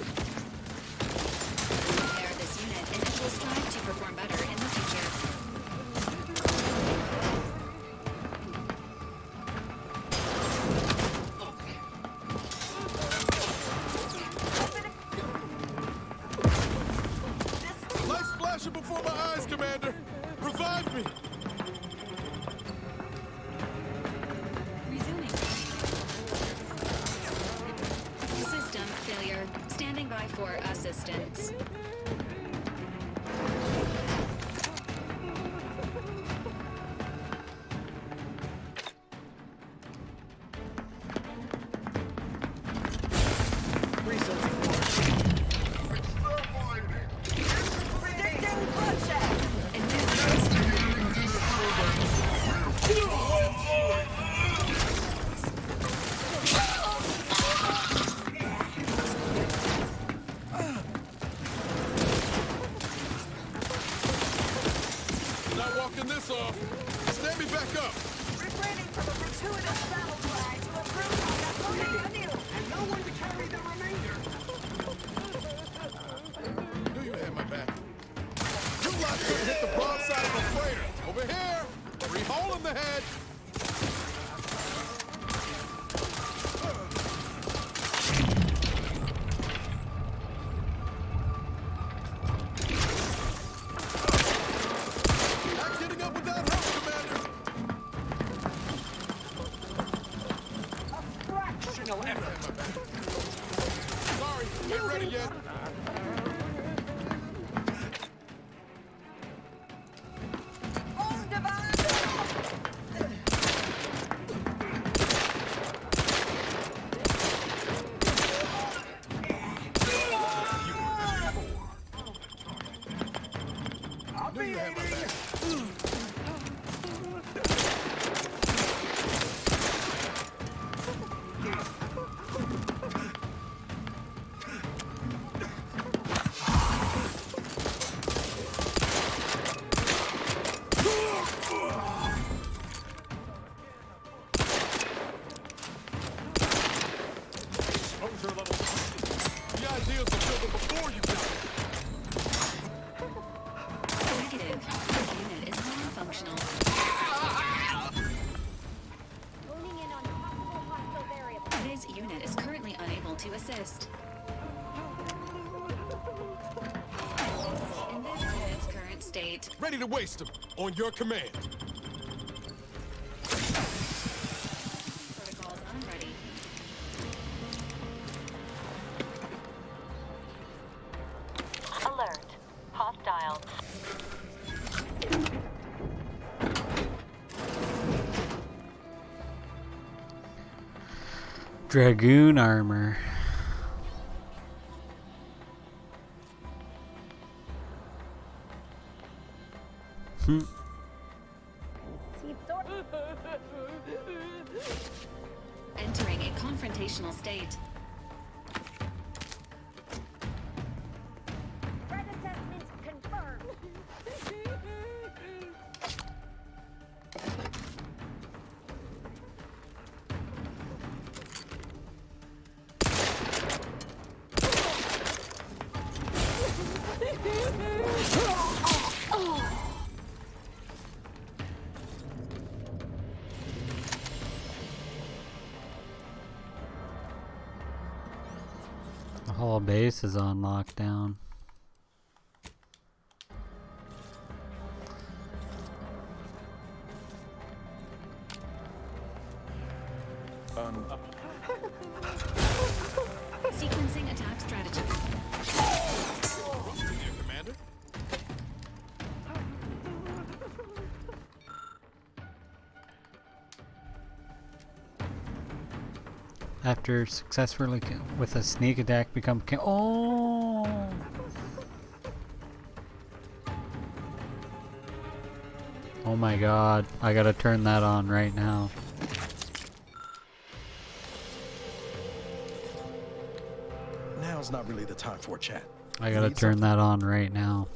Repair this unit and it will strive to perform better in the future. Lights flashing before my eyes, Commander. Revive me. Resuming. System failure. Standing by for assistance. Not walking this off. Stand me back up. Refraining from a gratuitous battle cry to improve combat anew. And no one to carry the remainder. Knew you had my back. You lot couldn't hit the broadside of a freighter. Over here. 3 hole in the head. Not getting up without help, Commander. Fractional effort. Sorry, ain't ready yet. On divine. Knew you had my back. Exposure level. The idea is to kill them before you got it. Negative. This unit is non-functional. This unit is currently unable to assist. In this unit's current state, Ready to waste them. On your command. protocols unready. Alert. Hostile. Dragoon armor. Entering a confrontational state. Threat assessment confirmed. The whole base is on lockdown. Sequencing attack strategy. Commander. After successfully with a sneak attack become Oh my god, I gotta turn that on right now. Now's not really the time for a chat. I gotta turn that on right now.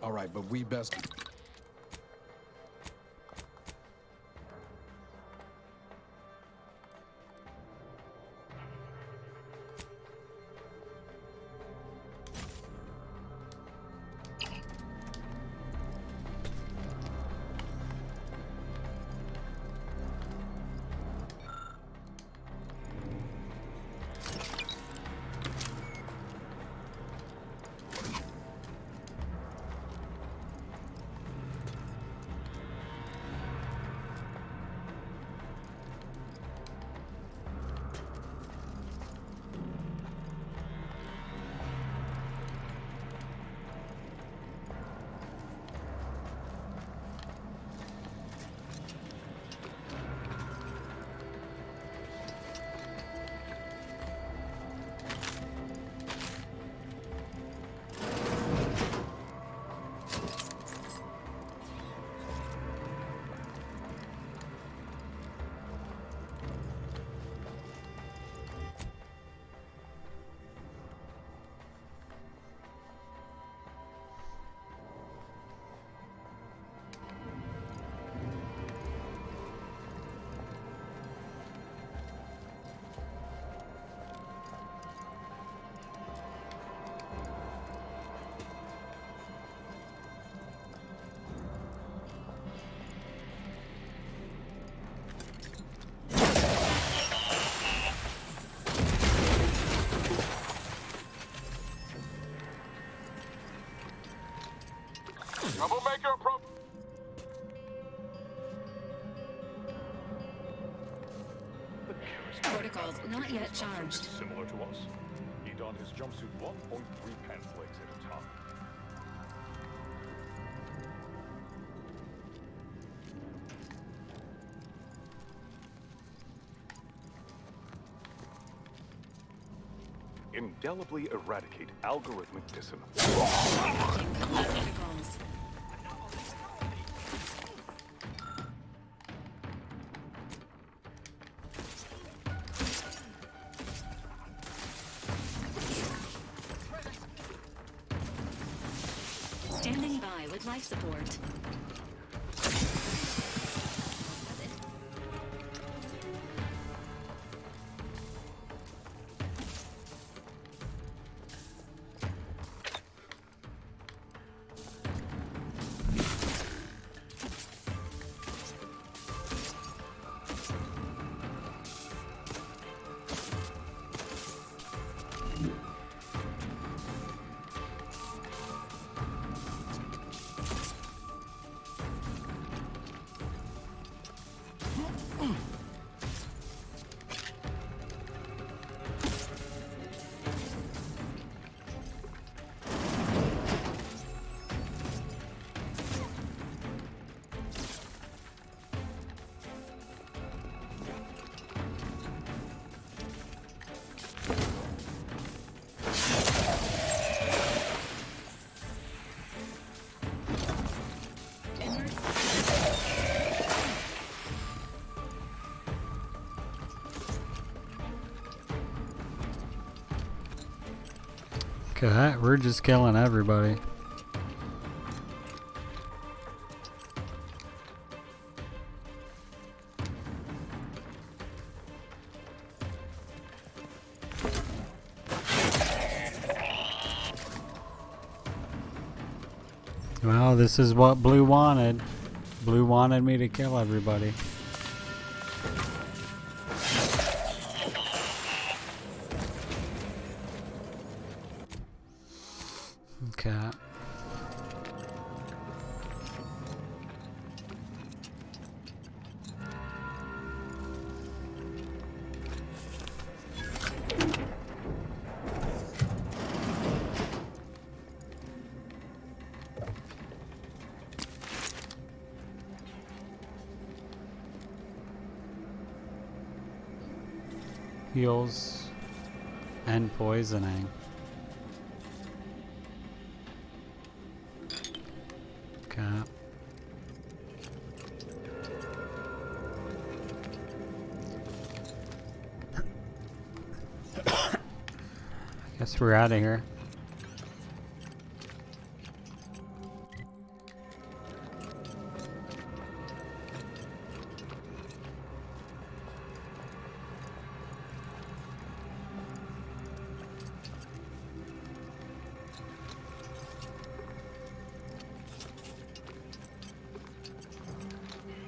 All right, but we best. Troublemaker approach. Protocols not yet charged. Similar to us. He donned his jumpsuit 1.3 pants legs at a time. Indelibly eradicate algorithmic dissonance. Protocols. Standing by with life support. Okay, we're just killing everybody. Well, this is what Blue wanted. Blue wanted me to kill everybody. Okay. Heals and poisoning. Okay. Guess we're out of here.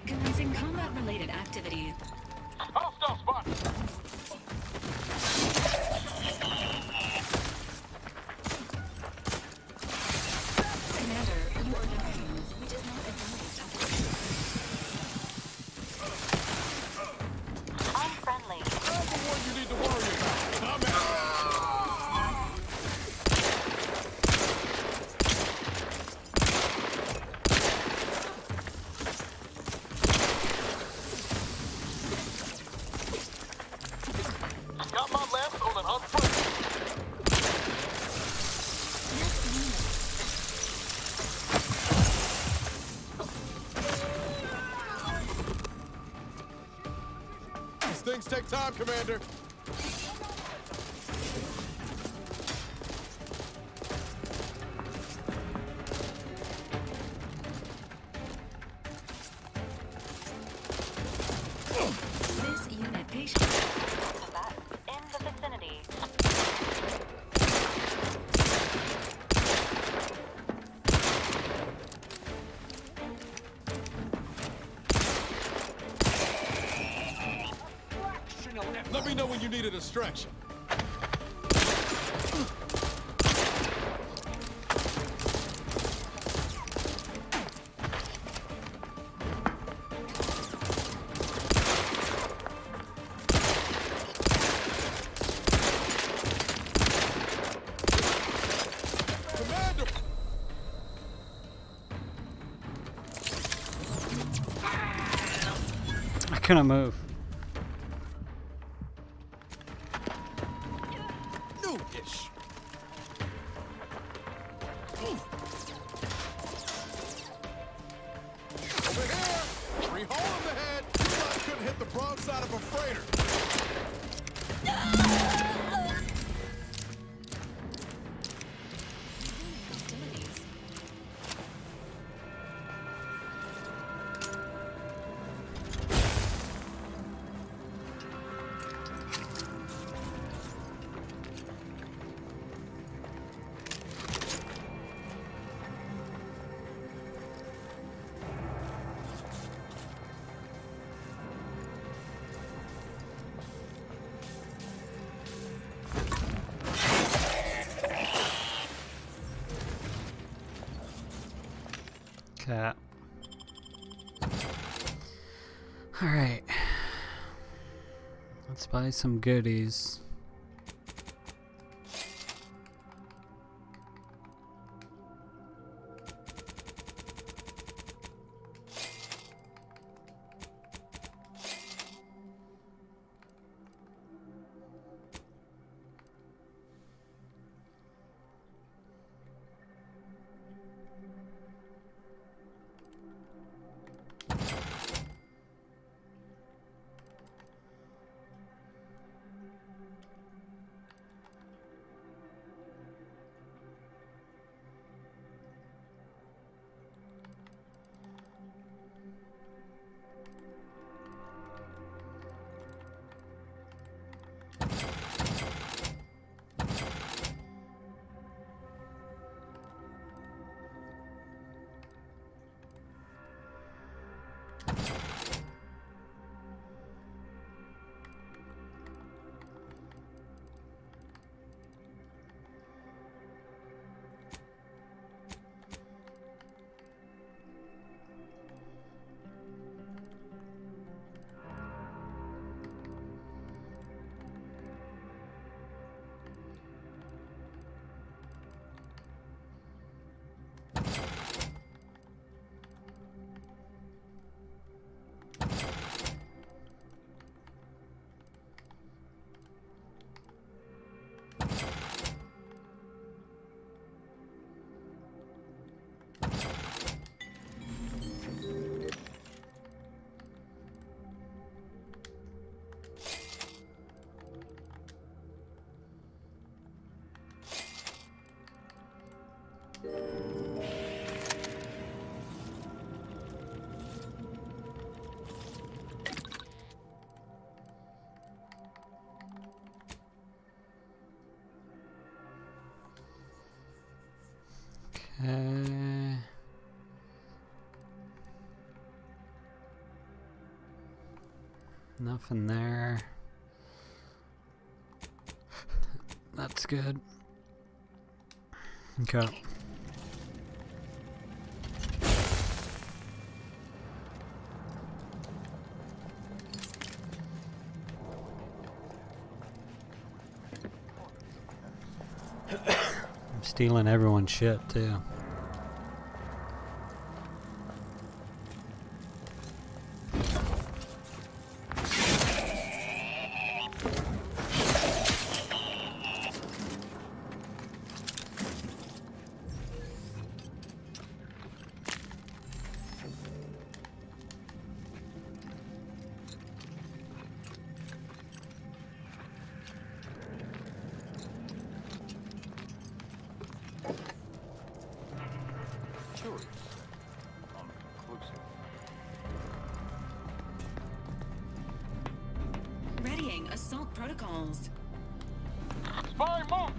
Commencing combat-related activity. Hostile spot! Commander, you are dying. It is not advised after. I'm friendly. I'm the one you need to worry about. I'm out. Got my left on an unfriendly. These things take time, Commander. This unit patient. Combat in the vicinity. Let me know when you need a distraction. Commander! I couldn't move. New-ish. Over here! 3 hole in the head! You thought I couldn't hit the broadside of a freighter! Hostilities. Okay. Alright. Let's buy some goodies. Nothing there. That's good. Okay. I'm stealing everyone's shit too. Readying assault protocols. Spy move!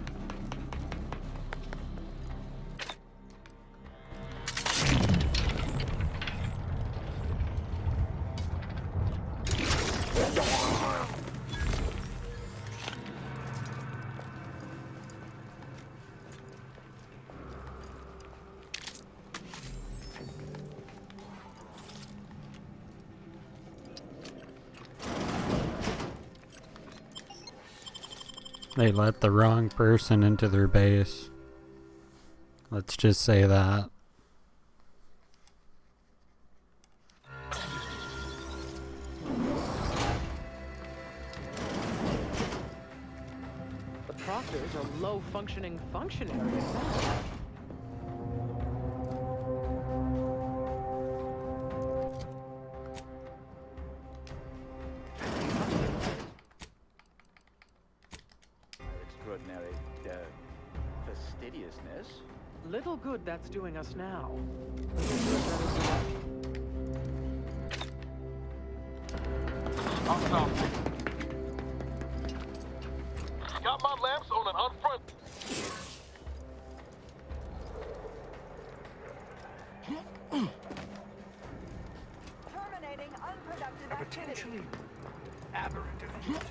They let the wrong person into their base. Let's just say that. The proctors are low-functioning functionaries now. Extraordinary, fastidiousness. Little good that's doing us now. Got my lamps on an unfront. Terminating unproductive A potentially aberrant event.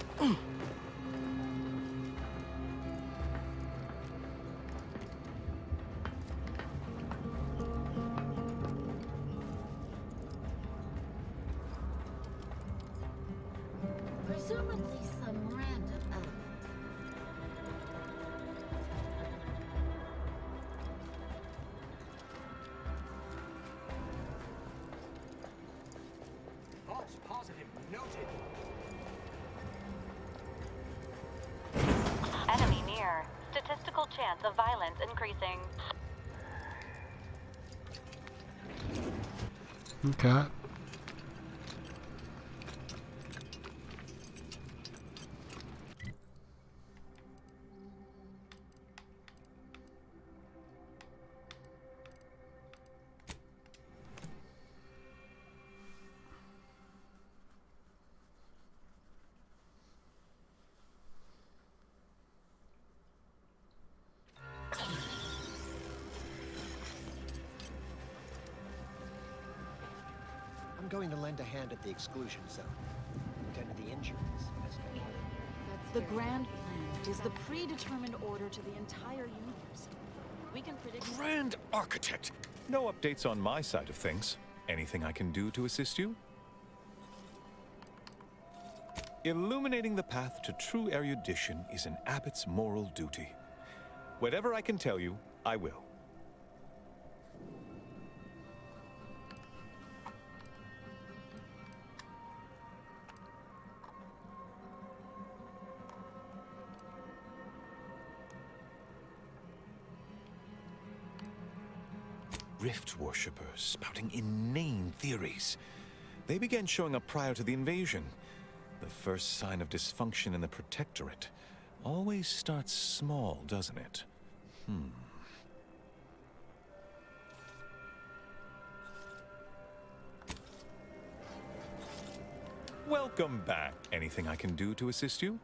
Presumably some random element. False positive noted. Enemy near. Statistical chance of violence increasing. Okay. I'm going to lend a hand at the exclusion zone. Tend to the injuries, as usual. The grand plan is the predetermined order to the entire universe. We can predict... Grand Architect! No updates on my side of things. Anything I can do to assist you? Illuminating the path to true erudition is an abbot's moral duty. Whatever I can tell you, I will. Rift worshippers spouting inane theories. They began showing up prior to the invasion. The first sign of dysfunction in the Protectorate always starts small, doesn't it? Welcome back. Anything I can do to assist you?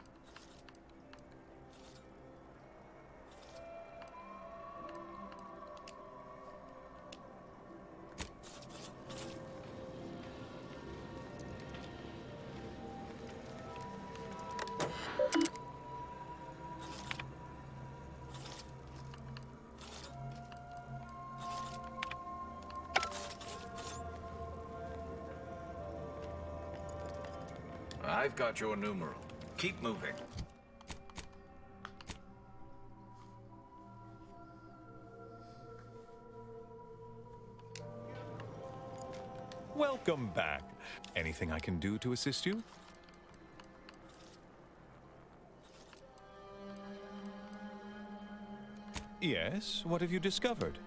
I've got your numeral. Keep moving. Welcome back. Anything I can do to assist you? Yes, what have you discovered?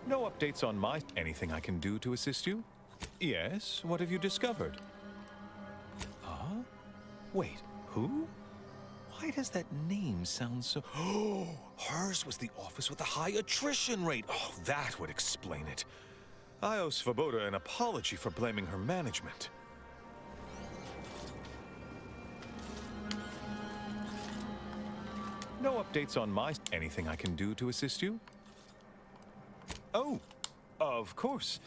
No updates on my... Anything I can do to assist you? Yes, what have you discovered? Huh? Wait, who? Why does that name sound so... Oh, hers was the office with the high attrition rate. Oh, that would explain it. I owe Svoboda an apology for blaming her management. No updates on my... Anything I can do to assist you? Oh, of course.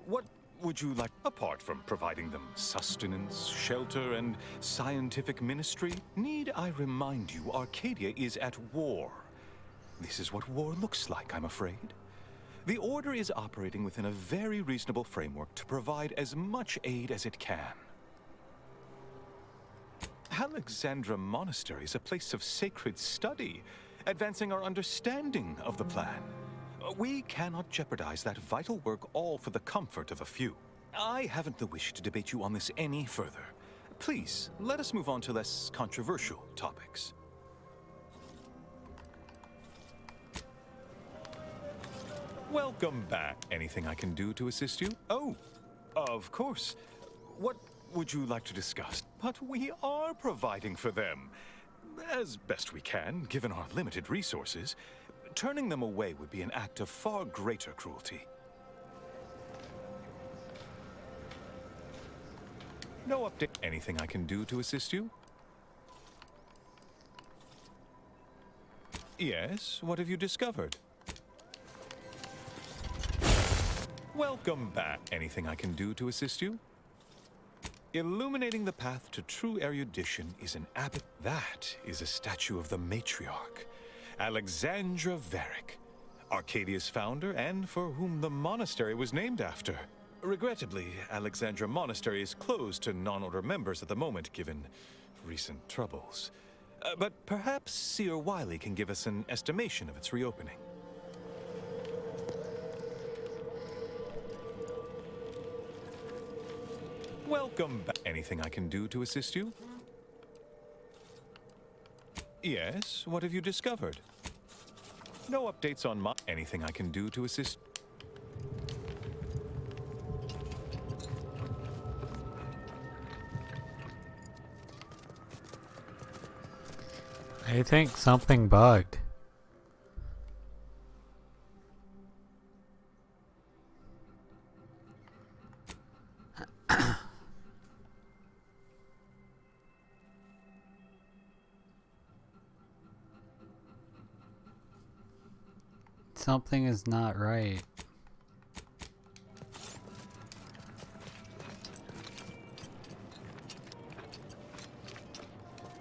What would you like, apart from providing them sustenance, shelter, and scientific ministry? Need I remind you, Arcadia is at war. This is what war looks like, I'm afraid. The Order is operating within a very reasonable framework to provide as much aid as it can. Alexandra Monastery is a place of sacred study, advancing our understanding of the plan. We cannot jeopardize that vital work all for the comfort of a few. I haven't the wish to debate you on this any further. Please, let us move on to less controversial topics. Welcome back. Anything I can do to assist you? Oh, of course. What would you like to discuss? But we are providing for them. As best we can, given our limited resources. Turning them away would be an act of far greater cruelty. No update. Anything I can do to assist you? Yes, what have you discovered? Welcome back. Anything I can do to assist you? Illuminating the path to true erudition is an abbot. That is a statue of the matriarch. Alexandra Varick, Arcadia's founder and for whom the monastery was named after. Regrettably, Alexandra Monastery is closed to non-order members at the moment, given recent troubles. But perhaps Seer Wiley can give us an estimation of its reopening. Welcome back. Anything I can do to assist you? Yes, what have you discovered? No updates on my... Anything I can do to assist? I think something bugged. Something is not right.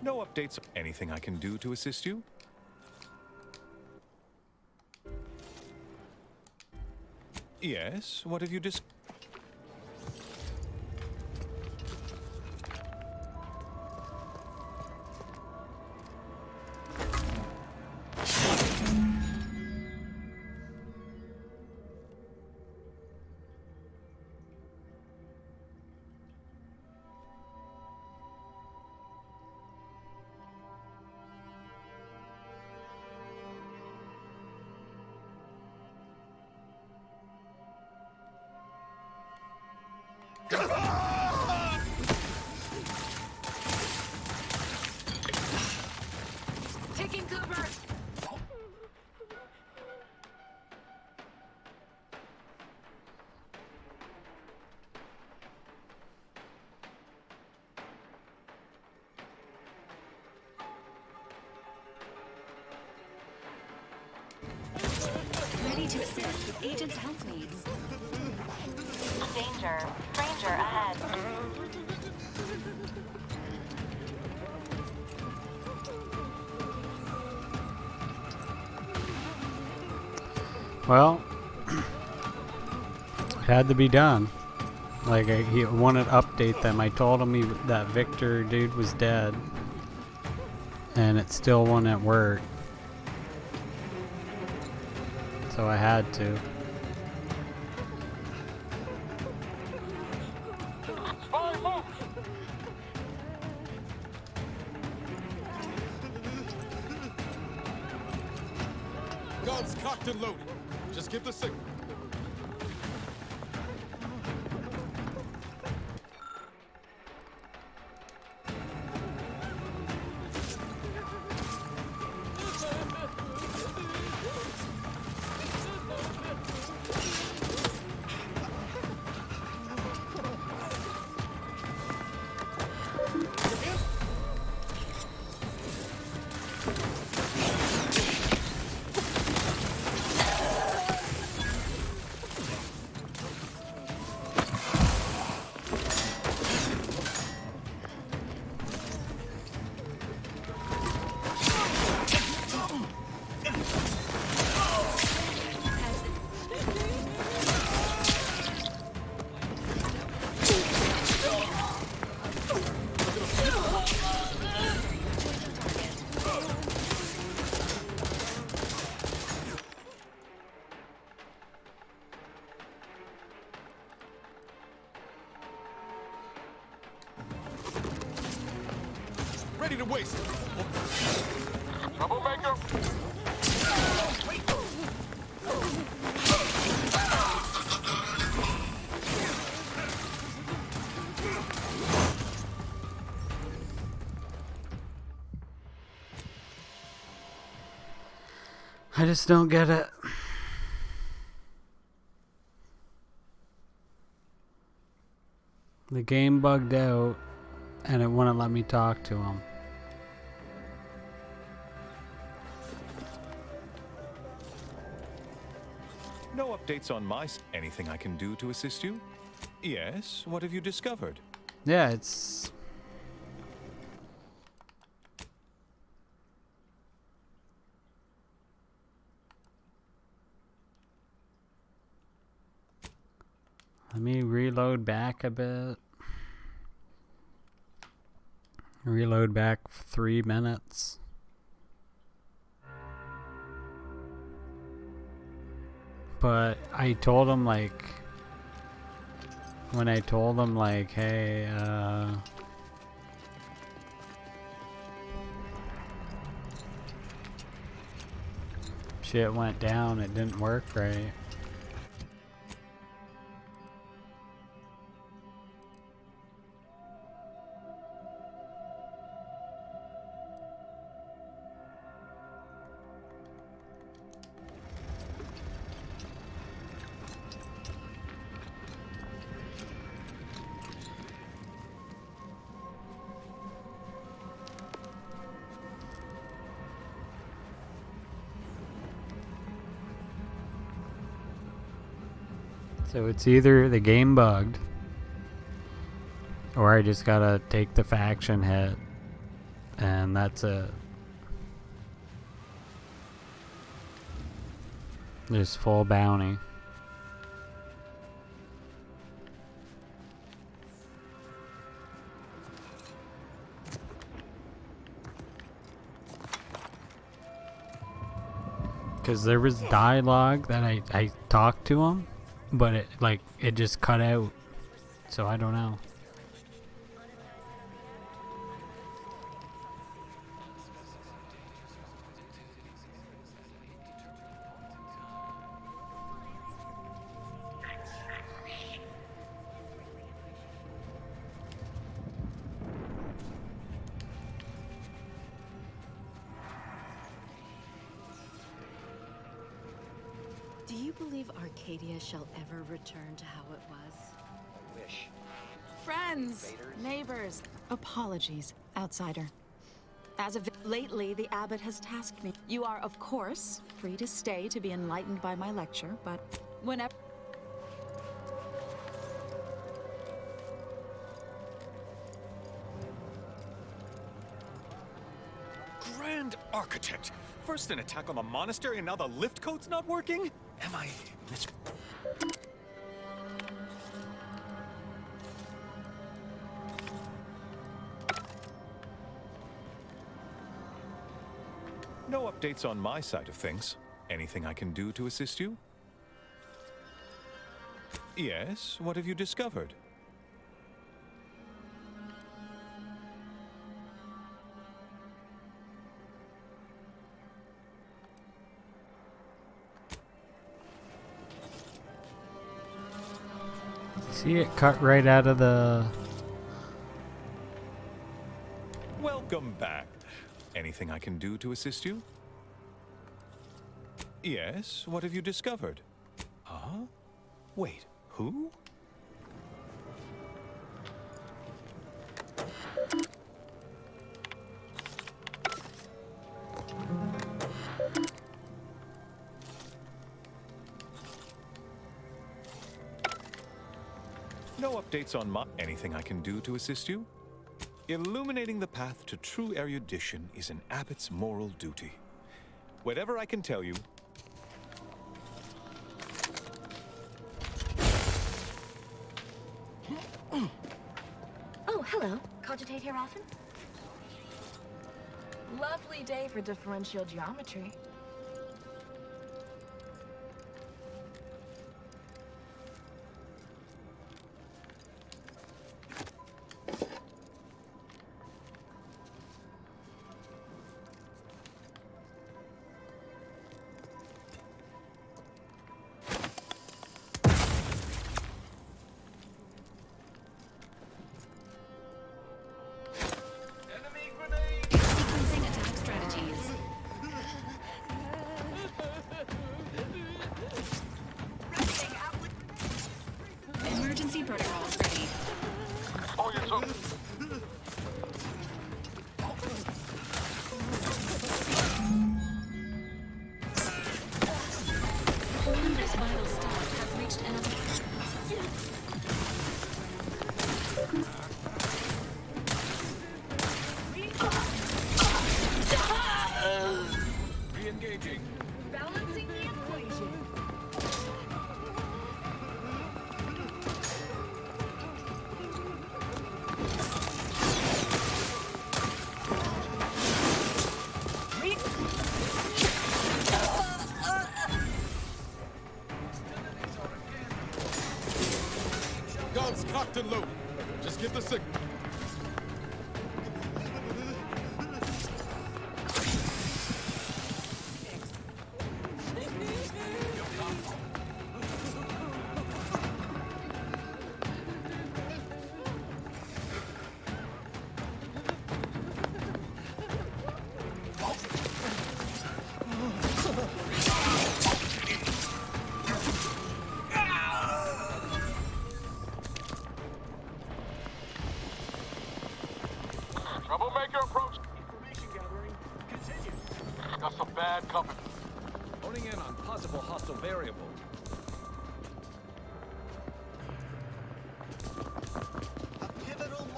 No updates. Anything I can do to assist you? Yes, what have you discovered? Taking cover! Ready to assist with agents' health needs. Danger. Stranger ahead. Well, it had to be done. Like, he wanted to update them. I told him that Victor dude was dead. And it still wouldn't work. So I had to. Guns cocked and loaded. Just give the signal. Ready to waste it. Troublemaker. I just don't get it. The game bugged out and it wouldn't let me talk to him. No updates on my... Anything I can do to assist you? Yes, what have you discovered? Yeah, it's... Let me reload back a bit. Reload back 3 minutes. But I told him, like, when I told him, like, hey, shit went down, it didn't work right. So it's either the game bugged, or I just gotta take the faction hit, and that's it. Just full bounty. Because there was dialogue that I talked to him, but it just cut out, so I don't know. Do you believe Arcadia shall ever return to how it was? I wish. Friends, neighbors, apologies, outsider. As of lately, the abbot has tasked me. You are, of course, free to stay to be enlightened by my lecture, but whenever... Grand Architect! First an attack on the monastery and now the lift code's not working? Am I mis... No updates on my side of things. Anything I can do to assist you? Yes, what have you discovered? See it cut right out of the... Welcome back. Anything I can do to assist you? Yes, what have you discovered? Huh? Wait, who? No updates on my... Anything I can do to assist you? Illuminating the path to true erudition is an abbot's moral duty. Whatever I can tell you... Oh, hello. Cogitate here often? Lovely day for differential geometry. Sequencing attack strategies. Emergency protocols ready. Olympus vital stars have reached an... Re-engaging. Balancing the equation. Guns cocked and loaded. Just get the signal. Troublemaker approach. Information gathering. Continue. Got some bad company. Honing in on possible hostile variable.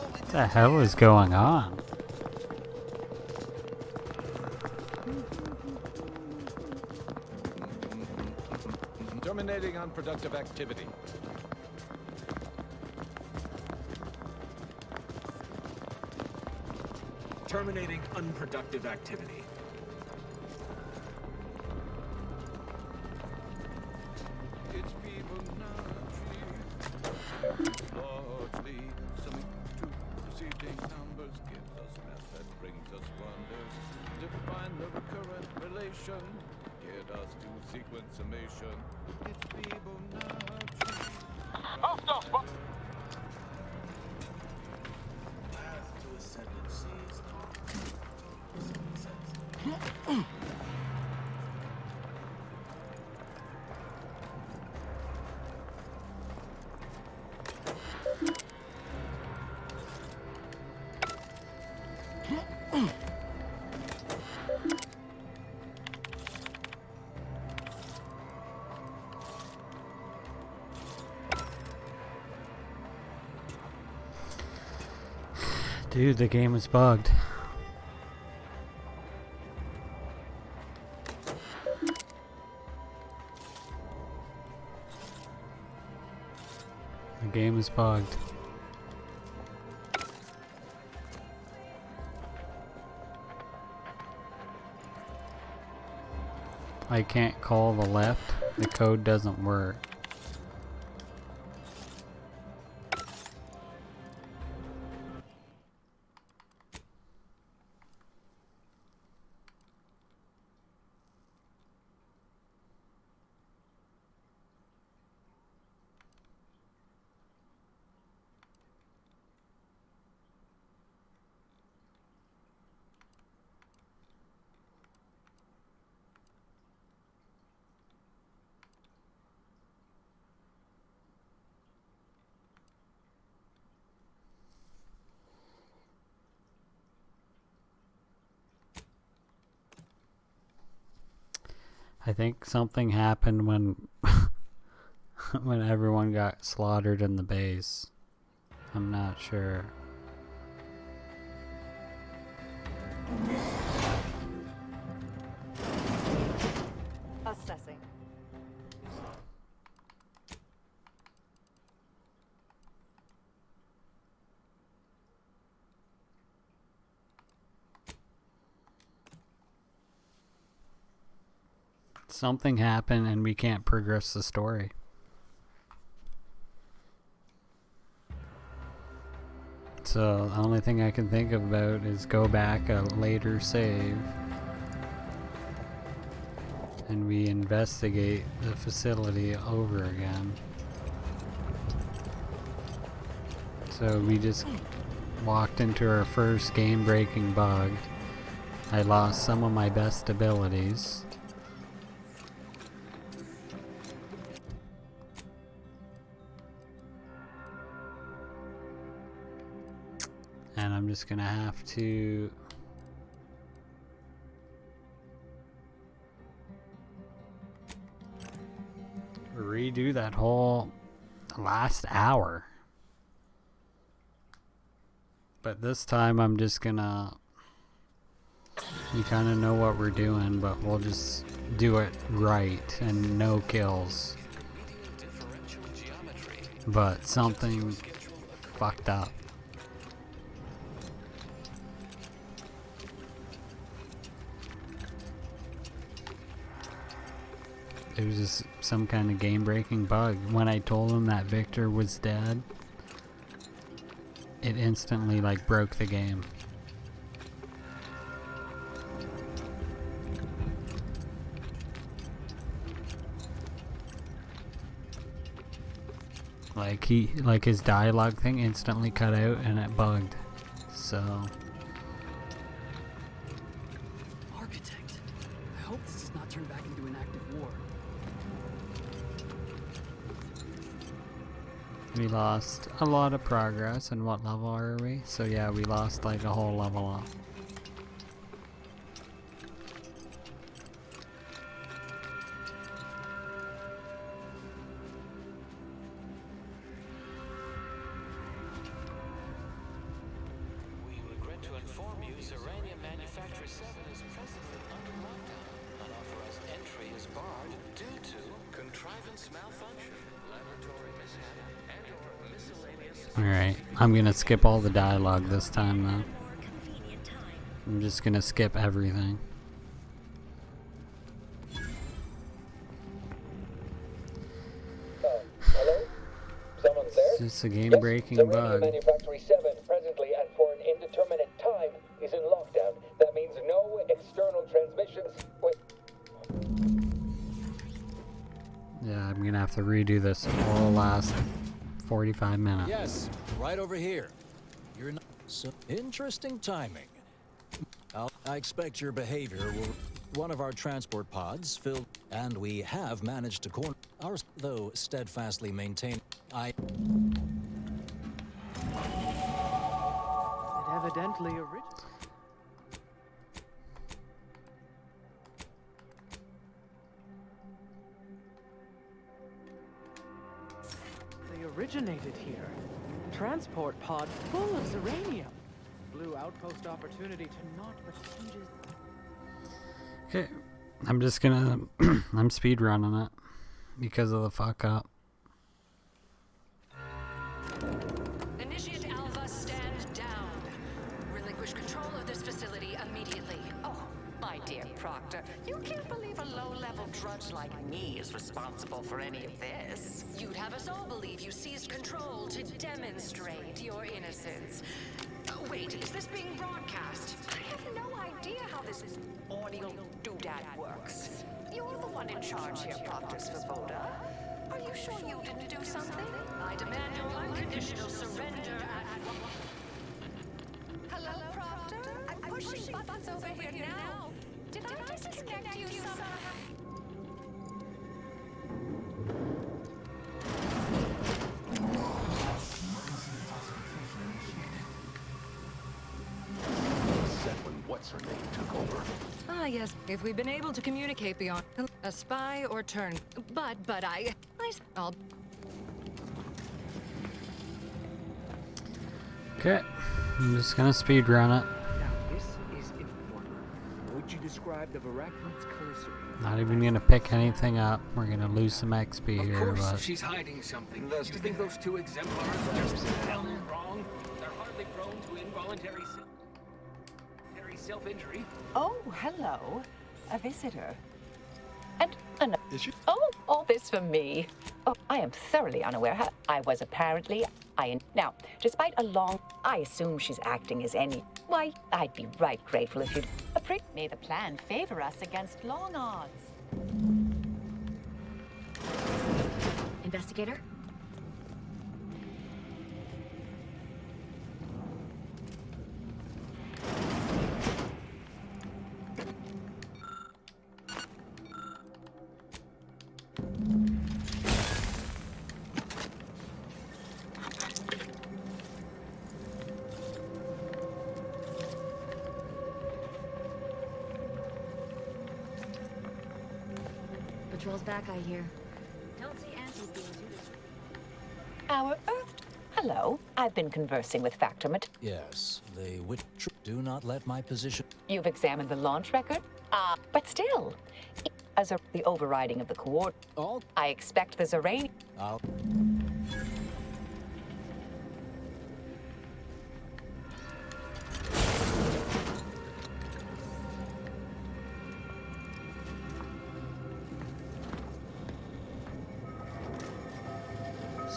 What the hell is going on? Terminating unproductive activity. Terminating unproductive activity. It's Fibonacci. Largely summing to preceding numbers gives us math that brings us wonders. Define the recurrent relation. Get us to sequence summation. It's Fibonacci. Hostile spot! Path to ascendancies. Dude, the game is bugged. was bugged. I can't call the left. The code doesn't work. I think something happened when when everyone got slaughtered in the base. I'm not sure. Assessing. Something happened and we can't progress the story. So the only thing I can think about is go back a later save and we investigate the facility over again. So we just walked into our first game-breaking bug. I lost some of my best abilities. And I'm just gonna have to redo that whole last hour. But this time I'm just gonna, you kind of know what we're doing, but we'll just do it right and no kills. But something fucked up. It was just some kind of game-breaking bug. When I told him that Victor was dead, it instantly like broke the game. Like his dialogue thing instantly cut out and it bugged. So Architect, I hope this does not turn back into an active war. we lost a lot of progress. And what level are we? So yeah, we lost like a whole level up. We regret to inform you, Xeranium Manufacturer 7 is presently under lockdown. Unauthorized entry is barred due to contrivance malfunction, laboratory mishap, and/or miscellaneous. Alright, I'm gonna skip all the dialogue this time though. I'm just gonna skip everything. Hello? Someone's there? It's just a game-breaking bug. Manufactory 7 presently and for an indeterminate time is in lockdown. That means no external transmissions. Wait. Yeah, I'm gonna have to redo this whole last 45 minutes. Yes, right over here. You're not so interesting timing. I expect your behavior will. One of our transport pods filled, and we have managed to corner ours, though steadfastly maintain. It evidently originated here. Transport pod full of xeranium. Blue outpost opportunity to not but hinges. Okay, I'm just gonna, I'm speed running it because of the fuck up. Proctor. You can't believe a low-level drudge like me is responsible for any of this. You'd have us all believe you seized control to demonstrate your innocence. Wait, is this being broadcast? I have no idea how this audio doodad works. You're the one in charge here, Proctor Svoboda. Are you sure you didn't do something? I demand your unconditional surrender at... Hello, Proctor? I'm pushing buttons over here now. Did I disconnect you somehow? What's her name took over. Ah, yes. If we've been able to communicate beyond a spy or turn, but I'll. Okay, I'm just gonna speed run it. Now this is important. Would you describe the Varachman's cursory? Not even gonna pick anything up. We're gonna lose some XP here, Of course, but she's hiding something. You think those two exemplars are just wrong? They're hardly prone to involuntary self-injury. Oh, hello. A visitor. And is she? Oh, all this for me. Oh, I am thoroughly unaware how I was apparently. Now, despite a long, I assume she's acting as any. Why, I'd be right grateful if you'd. May the plan favor us against long odds. Investigator? Patrol's back, I hear. Don't see Auntie's being too. Our Earth. Hello. I've been conversing with Factormat. Yes, the witch. Do not let my position. You've examined the launch record? But still, as the overriding of the coordinate. Oh. I expect the DrAiN.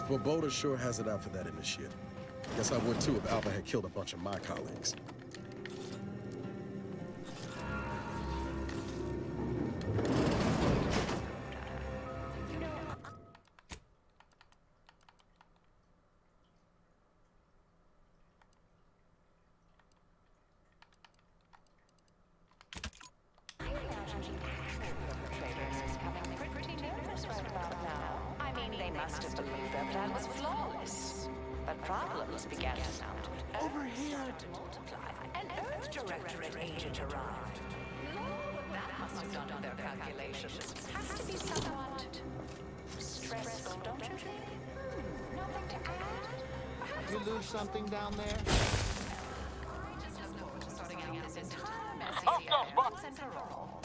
Svoboda sure has it out for that initiate. Guess I would too if Alpha had killed a bunch of my colleagues. Problems began to mount. Over here to multiply. An Earth Directorate agent arrived. What that must have done to their calculations has to be somewhat stressful, don't you think? Nothing to add? You lose something down there? I just look forward to sorting out this entire mess here once and for all.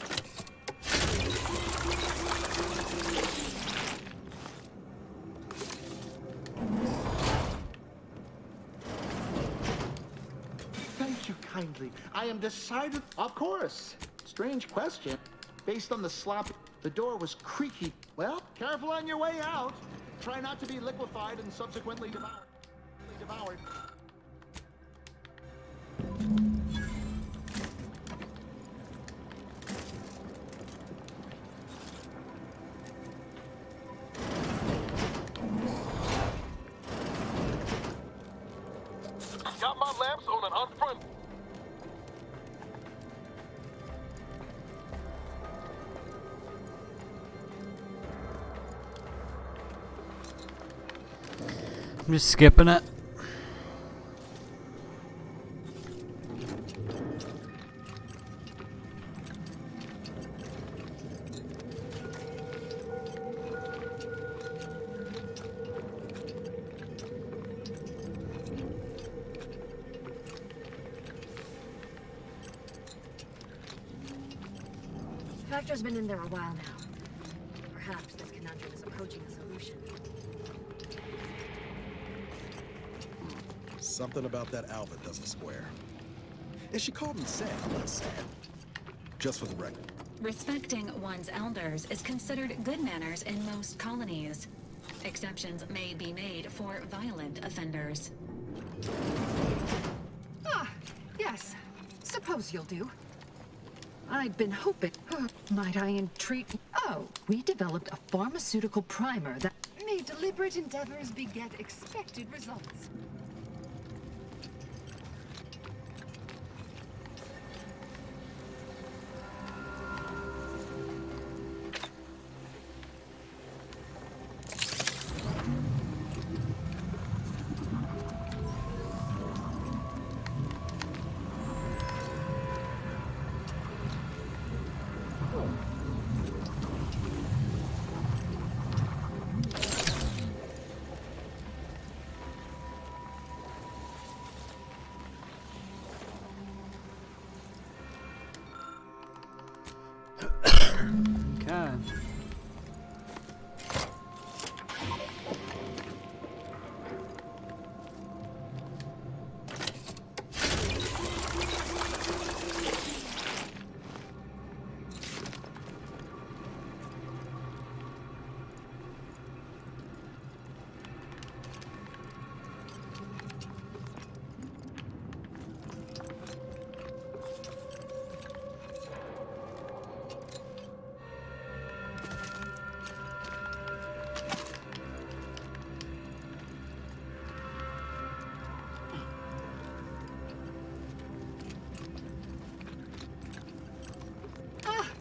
Thank you kindly. I am decided. Of course. Strange question. Based on the slop, the door was creaky. Well, careful on your way out. Try not to be liquefied and subsequently devoured. Got my lamps on an unfriendly. I'm just skipping it. Factor's been in there a while now. Perhaps this conundrum is approaching a solution. Something about that Alpha doesn't square. And she called me sad. I'm not sad. Just for the record. Respecting one's elders is considered good manners in most colonies. Exceptions may be made for violent offenders. Ah, yes. Suppose you'll do. I'd been hoping. Might I entreat? Oh, we developed a pharmaceutical primer that. May deliberate endeavors beget expected results. Okay.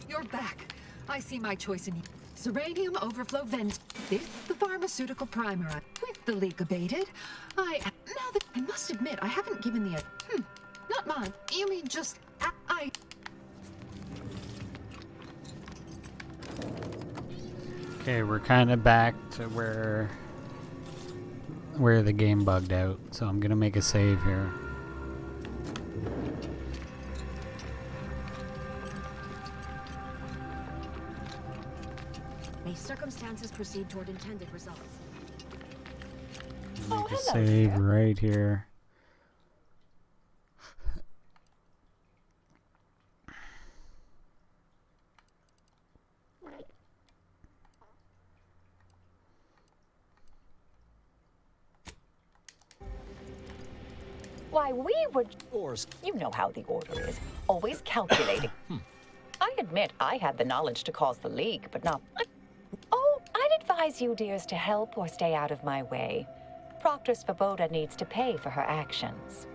You're back. I see my choice in you. Seranium overflow vent. This the pharmaceutical primer. With the leak abated, I must admit I haven't given the not mine. You mean just I. Okay, we're kind of back to where the game bugged out, so I'm gonna make a save here. May circumstances proceed toward intended results. Make a save right here. Why, we were... You know how the Order is. Always calculating. I admit I had the knowledge to cause the leak, but not... Oh, I'd advise you, dears, to help or stay out of my way. Proctor Svoboda needs to pay for her actions.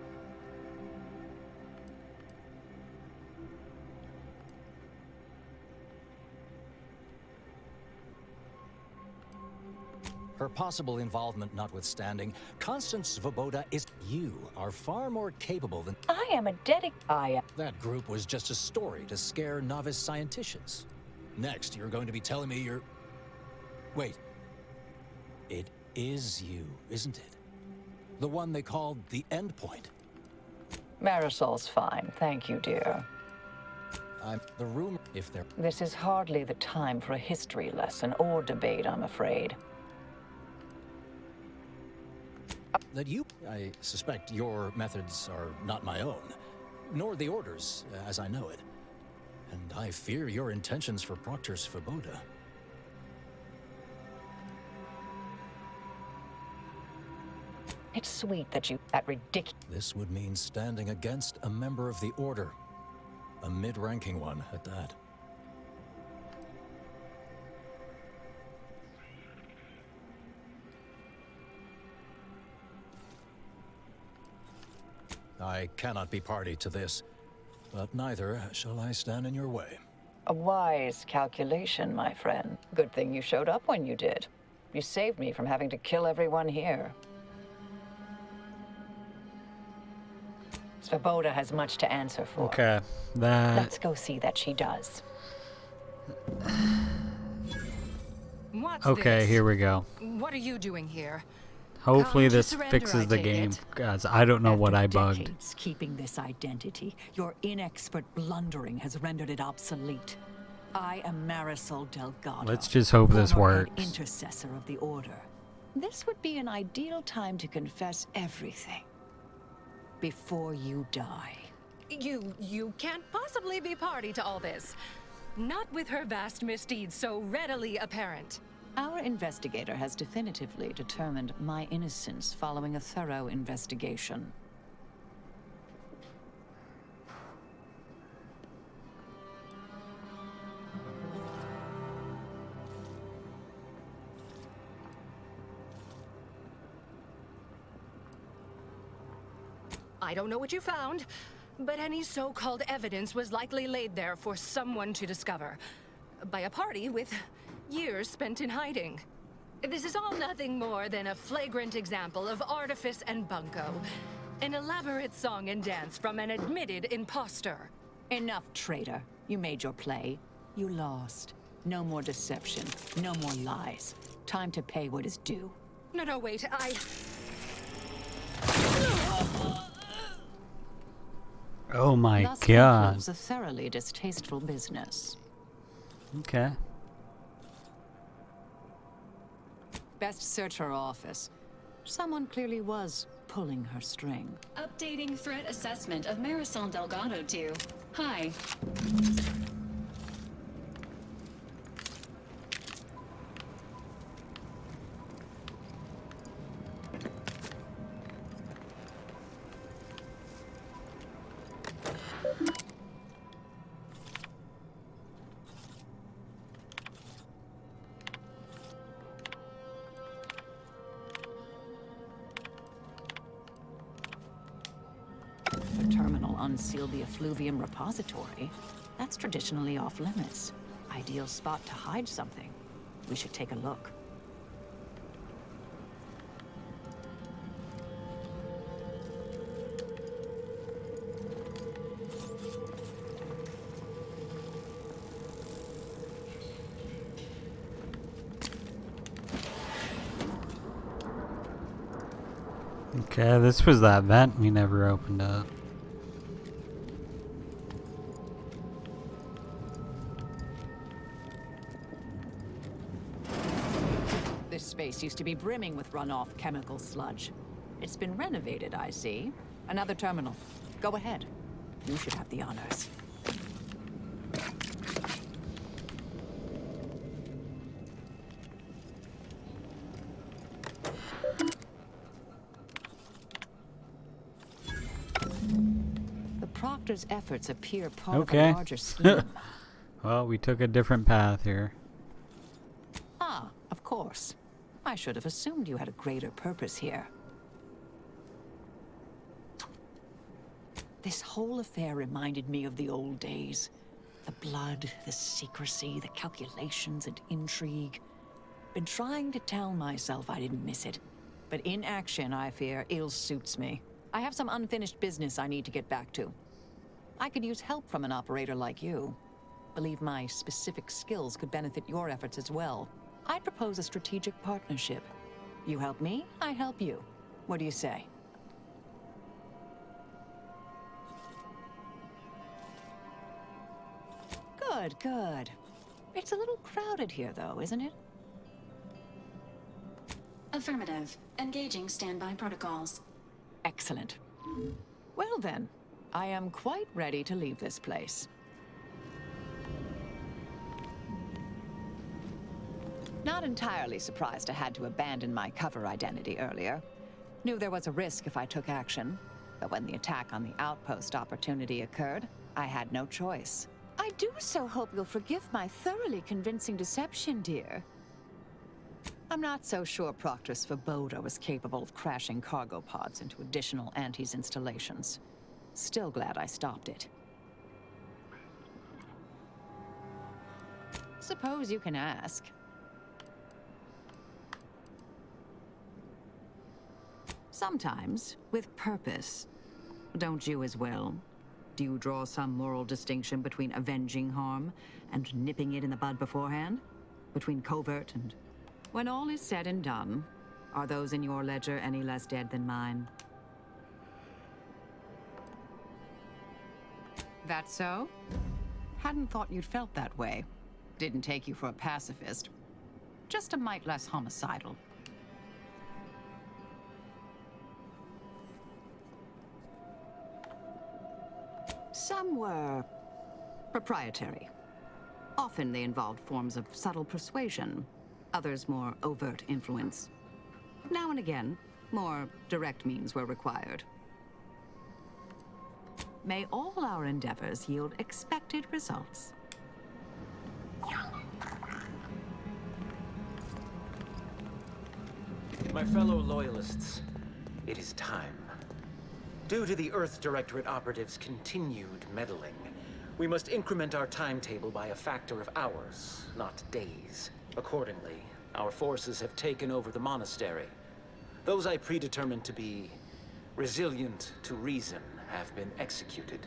Her possible involvement notwithstanding, Constance Svoboda is... You are far more capable than... I am a That group was just a story to scare novice scienticians. Next, you're going to be telling me you're... Wait. It is you, isn't it? The one they called the Endpoint. Marisol's fine, thank you, dear. I'm the rumor... If they're... This is hardly the time for a history lesson or debate, I'm afraid. That you... I suspect your methods are not my own, nor the Order's, as I know it. And I fear your intentions for Proctor Svoboda. It's sweet that you... That ridiculous... This would mean standing against a member of the Order. A mid-ranking one, at that. I cannot be party to this, but neither shall I stand in your way. A wise calculation, my friend. Good thing you showed up when you did. You saved me from having to kill everyone here. Svoboda has much to answer for. Okay, that... Let's go see that she does. What's Okay, this? here we go. What are you doing here? Hopefully Come to this surrender, fixes I the take game, it. guys. I don't know what I bugged. Decades keeping this identity, your inexpert blundering has rendered it obsolete. I am Marisol Delgado. Let's just hope this former head works. Intercessor of the Order. This would be an ideal time to confess everything before you die. You can't possibly be party to all this. Not with her vast misdeeds so readily apparent. Our investigator has definitively determined my innocence following a thorough investigation. I don't know what you found, but any so-called evidence was likely laid there for someone to discover. By a party with years spent in hiding. This is all nothing more than a flagrant example of artifice and bunco. An elaborate song and dance from an admitted imposter. Enough, traitor. You made your play. You lost. No more deception. No more lies. Time to pay what is due. No, wait, Oh my Thus god. concludes a thoroughly distasteful business. Okay. Best search her office. Someone clearly was pulling her string. Updating threat assessment of Marisol Delgado to hi. The terminal unsealed the effluvium repository. That's traditionally off limits. Ideal spot to hide something. We should take a look. Okay, this was that vent we never opened up. This space used to be brimming with runoff chemical sludge. It's been renovated, I see. Another terminal. Go ahead. You should have the honors. The Proctor's efforts appear part of a larger scheme. Well, we took a different path here. Ah, of course. I should have assumed you had a greater purpose here. This whole affair reminded me of the old days. The blood, the secrecy, the calculations and intrigue. Been trying to tell myself I didn't miss it. But in action, I fear, ill suits me. I have some unfinished business I need to get back to. I could use help from an operator like you. Believe my specific skills could benefit your efforts as well. I'd propose a strategic partnership. You help me, I help you. What do you say? Good, good. It's a little crowded here, though, isn't it? Affirmative. Engaging standby protocols. Excellent. Well then, I am quite ready to leave this place. Not entirely surprised I had to abandon my cover identity earlier. Knew there was a risk if I took action, but when the attack on the outpost opportunity occurred, I had no choice. I do so hope you'll forgive my thoroughly convincing deception, dear. I'm not so sure Proctor Svoboda was capable of crashing cargo pods into additional Antes installations. Still glad I stopped it. Suppose you can ask. Sometimes, with purpose. Don't you as well? Do you draw some moral distinction between avenging harm and nipping it in the bud beforehand? Between covert and... When all is said and done, are those in your ledger any less dead than mine? That so? Hadn't thought you'd felt that way. Didn't take you for a pacifist. Just a mite less homicidal. Some were proprietary. Often they involved forms of subtle persuasion, others more overt influence. Now and again, more direct means were required. May all our endeavors yield expected results. My fellow Loyalists, it is time. Due to the Earth Directorate operatives' continued meddling, we must increment our timetable by a factor of hours, not days. Accordingly, our forces have taken over the monastery. Those I predetermined to be resilient to reason have been executed.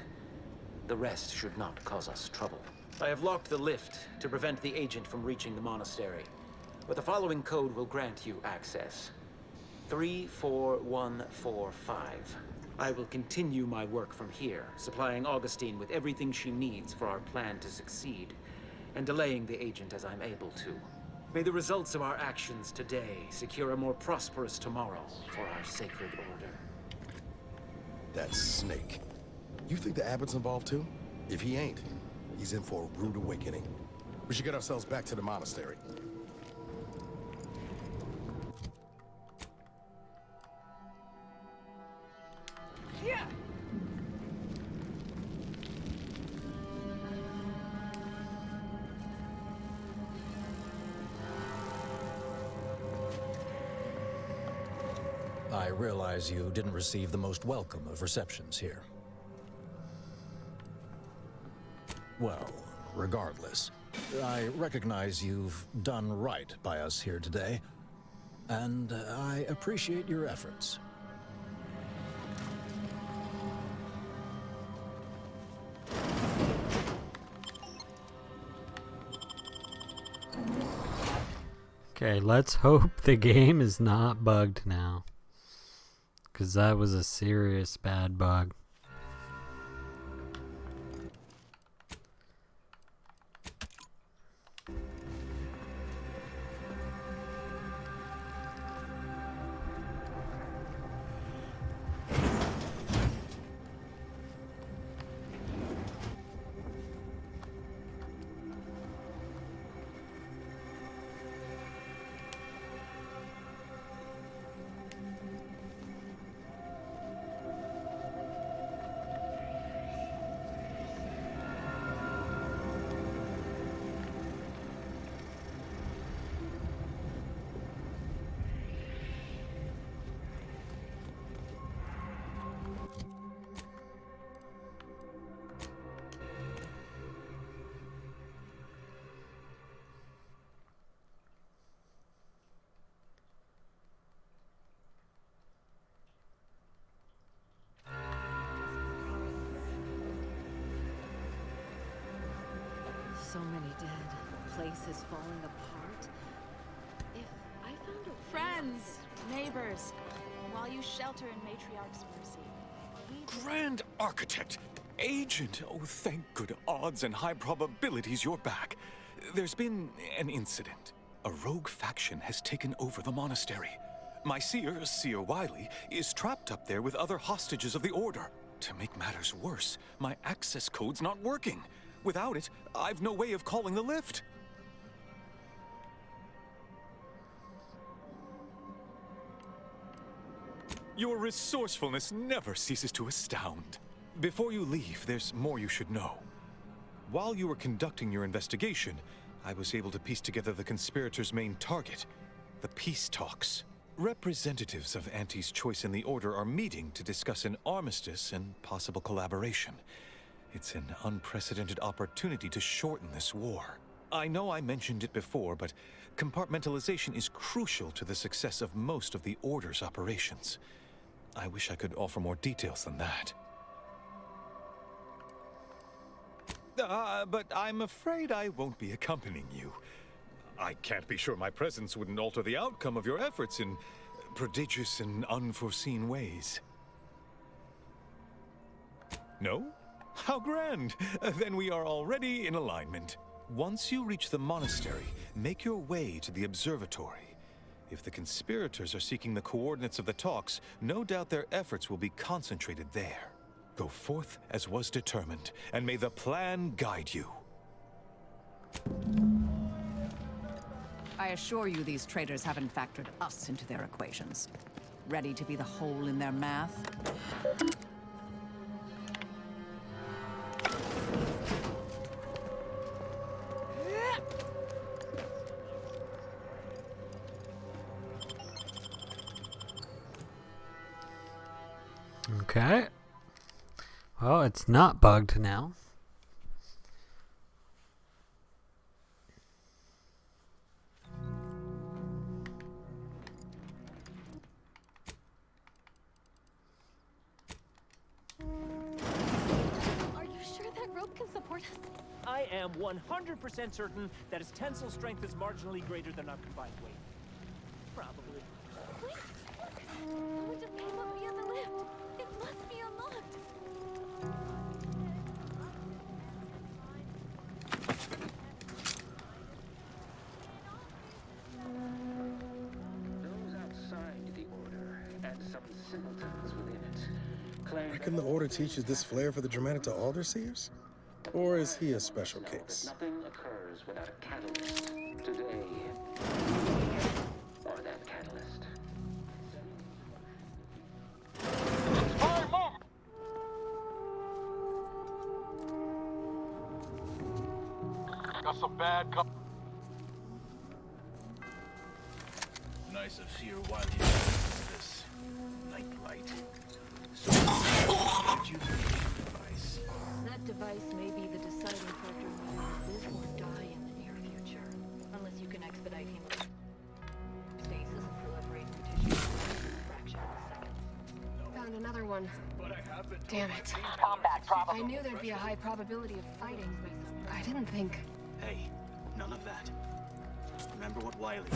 The rest should not cause us trouble. I have locked the lift to prevent the agent from reaching the monastery, but the following code will grant you access. 34145. I will continue my work from here, supplying Augustine with everything she needs for our plan to succeed, and delaying the agent as I'm able to. May the results of our actions today secure a more prosperous tomorrow for our sacred order. That snake. You think the Abbot's involved too? If he ain't, he's in for a rude awakening. We should get ourselves back to the monastery. I realize you didn't receive the most welcome of receptions here. Well, regardless, I recognize you've done right by us here today, and I appreciate your efforts. Okay, let's hope the game is not bugged now. Because that was a serious bad bug. So many dead, places falling apart. If I found a Friends, neighbors, while you shelter in Matriarch's mercy, Grand Architect! Agent! Oh, thank good odds and high probabilities you're back. There's been an incident. A rogue faction has taken over the monastery. My Seer Wiley, is trapped up there with other hostages of the Order. To make matters worse, my access code's not working. Without it, I've no way of calling the lift. Your resourcefulness never ceases to astound. Before you leave, there's more you should know. While you were conducting your investigation, I was able to piece together the conspirators' main target, the peace talks. Representatives of Auntie's Choice and the Order are meeting to discuss an armistice and possible collaboration. It's an unprecedented opportunity to shorten this war. I know I mentioned it before, but compartmentalization is crucial to the success of most of the Order's operations. I wish I could offer more details than that. But I'm afraid I won't be accompanying you. I can't be sure my presence wouldn't alter the outcome of your efforts in prodigious and unforeseen ways. No? How grand! Then we are already in alignment. Once you reach the monastery, make your way to the observatory. If the conspirators are seeking the coordinates of the talks, no doubt their efforts will be concentrated there. Go forth as was determined, and may the plan guide you. I assure you these traitors haven't factored us into their equations. Ready to be the hole in their math? Okay. Well, it's not bugged now. Are you sure that rope can support us? I am 100% certain that its tensile strength is marginally greater than our combined weight. Probably. Wait, look! Someone just came up via the lift. It must be unlocked. Those outside the Order, and some simpletons within it, claim Reckon the Order teaches this flair for the dramatic to all their seers? Or is he a special case? nothing occurs without a catalyst. Today, or that catalyst. Got some bad co- Nice of sheer while you this night light. So, device. That device may be the deciding factor in whether you live or die in the near future. Unless you can expedite hemostasis and proliferate new tissue in a fraction of a second. Found another one. But I haven't. Damn it. Combat I knew there'd be a high probability of fighting. I didn't think. Hey, none of that. Remember what Wiley.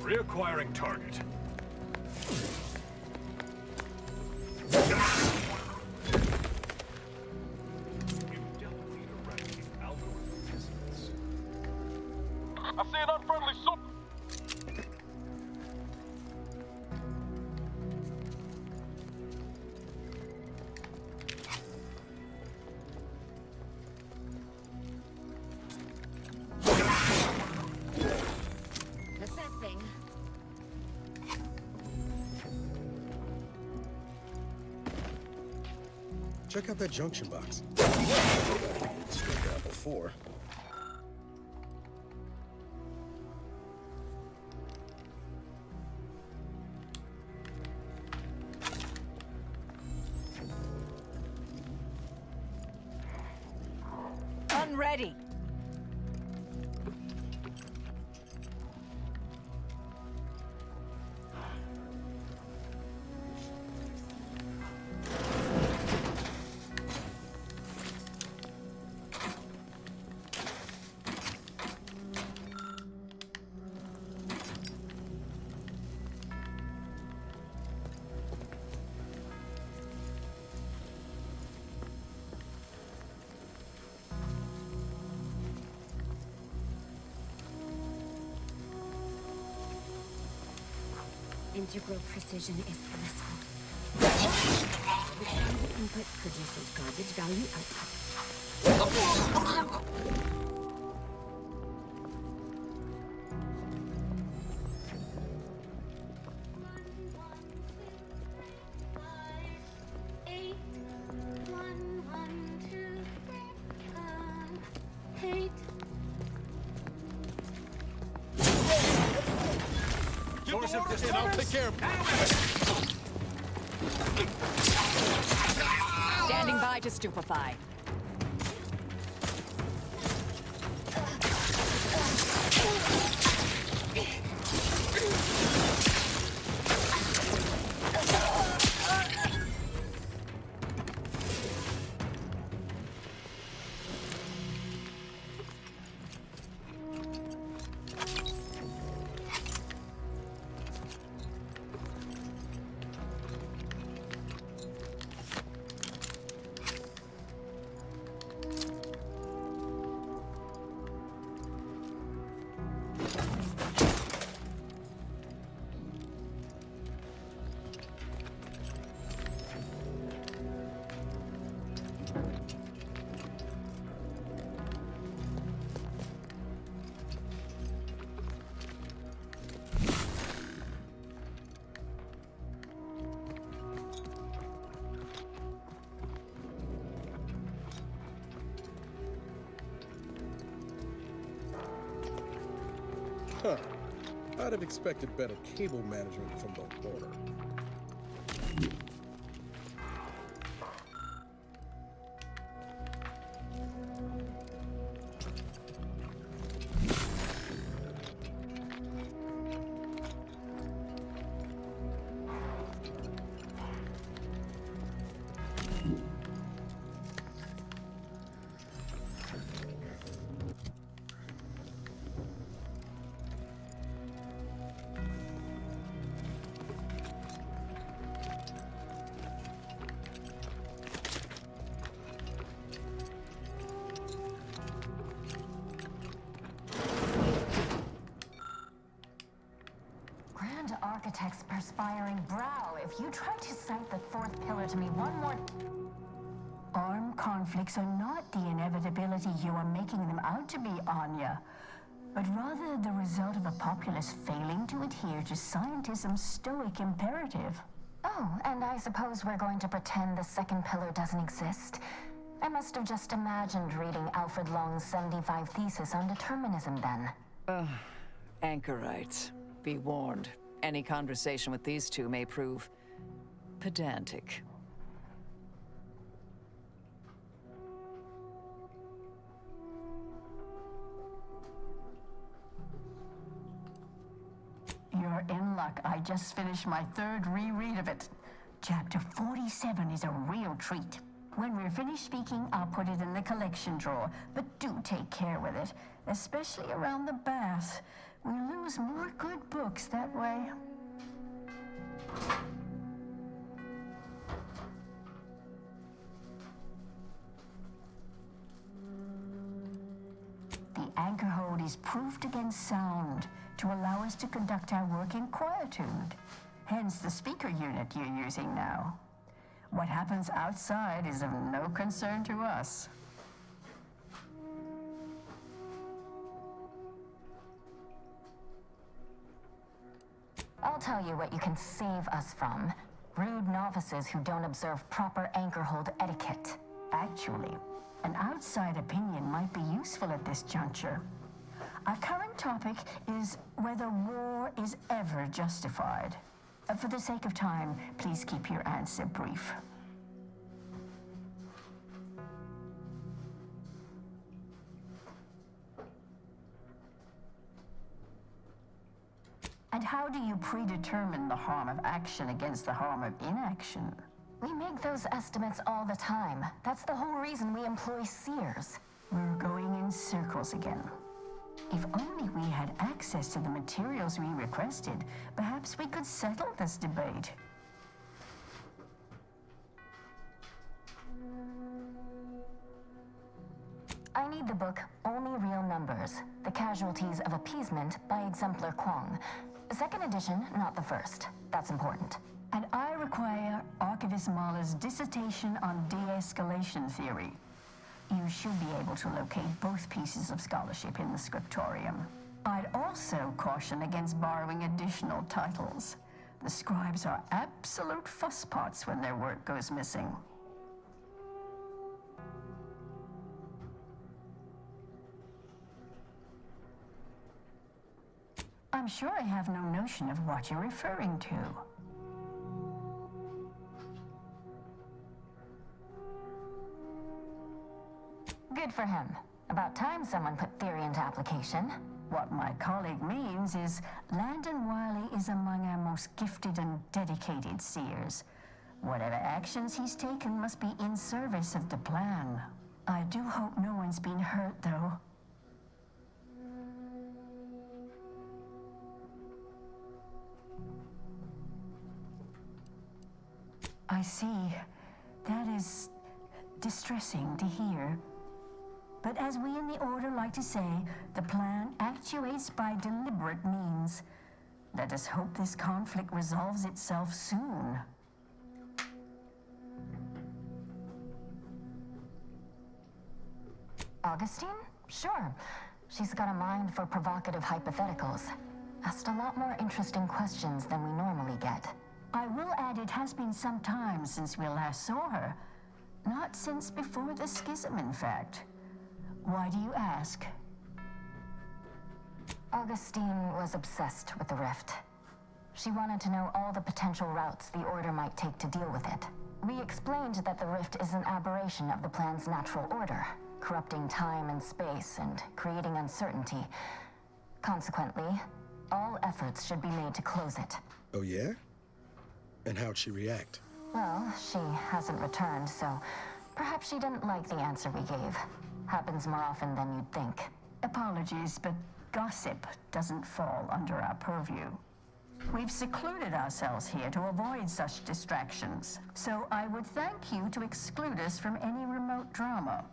Reacquiring target. I see an unfriendly soldier. Assessing. Check out that junction box. It's been down before. Unready. Integral precision is blissful. The value input produces garbage value output. I'll take care of it. Standing by to stupefy. I'd have expected better cable management from the Order. Architect's perspiring brow. If you try to cite the fourth pillar to me one more... Armed conflicts are not the inevitability you are making them out to be, Anya, but rather the result of a populace failing to adhere to scientism's stoic imperative. Oh, and I suppose we're going to pretend the second pillar doesn't exist. I must have just imagined reading Alfred Long's 75 thesis on determinism then. Anchorites, be warned. Any conversation with these two may prove pedantic. You're in luck. I just finished my third reread of it. Chapter 47 is a real treat. When we're finished speaking, I'll put it in the collection drawer, but do take care with it, especially around the bath. We lose more good books that way. The anchor hold is proofed against sound to allow us to conduct our work in quietude. Hence the speaker unit you're using now. What happens outside is of no concern to us. I'll tell you what you can save us from. Rude novices who don't observe proper anchor hold etiquette. Actually, an outside opinion might be useful at this juncture. Our current topic is whether war is ever justified. For the sake of time, please keep your answer brief. And how do you predetermine the harm of action against the harm of inaction? We make those estimates all the time. That's the whole reason we employ seers. We're going in circles again. If only we had access to the materials we requested, perhaps we could settle this debate. I need the book Only Real Numbers, The Casualties of Appeasement by Exemplar Kwong. Second edition, not the first. That's important. And I require Archivist Mahler's dissertation on de-escalation theory. You should be able to locate both pieces of scholarship in the scriptorium. I'd also caution against borrowing additional titles. The scribes are absolute fusspots when their work goes missing. I'm sure I have no notion of what you're referring to. Good for him. About time someone put theory into application. What my colleague means is Landon Wiley is among our most gifted and dedicated seers. Whatever actions he's taken must be in service of the plan. I do hope no one's been hurt, though. I see. That is distressing to hear. But as we in the Order like to say, the plan actuates by deliberate means. Let us hope this conflict resolves itself soon. Augustine? Sure. She's got a mind for provocative hypotheticals. Asked a lot more interesting questions than we normally get. I will add it has been some time since we last saw her. Not since before the schism, in fact. Why do you ask? Augustine was obsessed with the rift. She wanted to know all the potential routes the Order might take to deal with it. We explained that the rift is an aberration of the plan's natural order, corrupting time and space and creating uncertainty. Consequently, all efforts should be made to close it. Oh yeah? And how'd she react? Well, she hasn't returned, so perhaps she didn't like the answer we gave. Happens more often than you'd think. Apologies, but gossip doesn't fall under our purview. We've secluded ourselves here to avoid such distractions, so I would thank you to exclude us from any remote drama.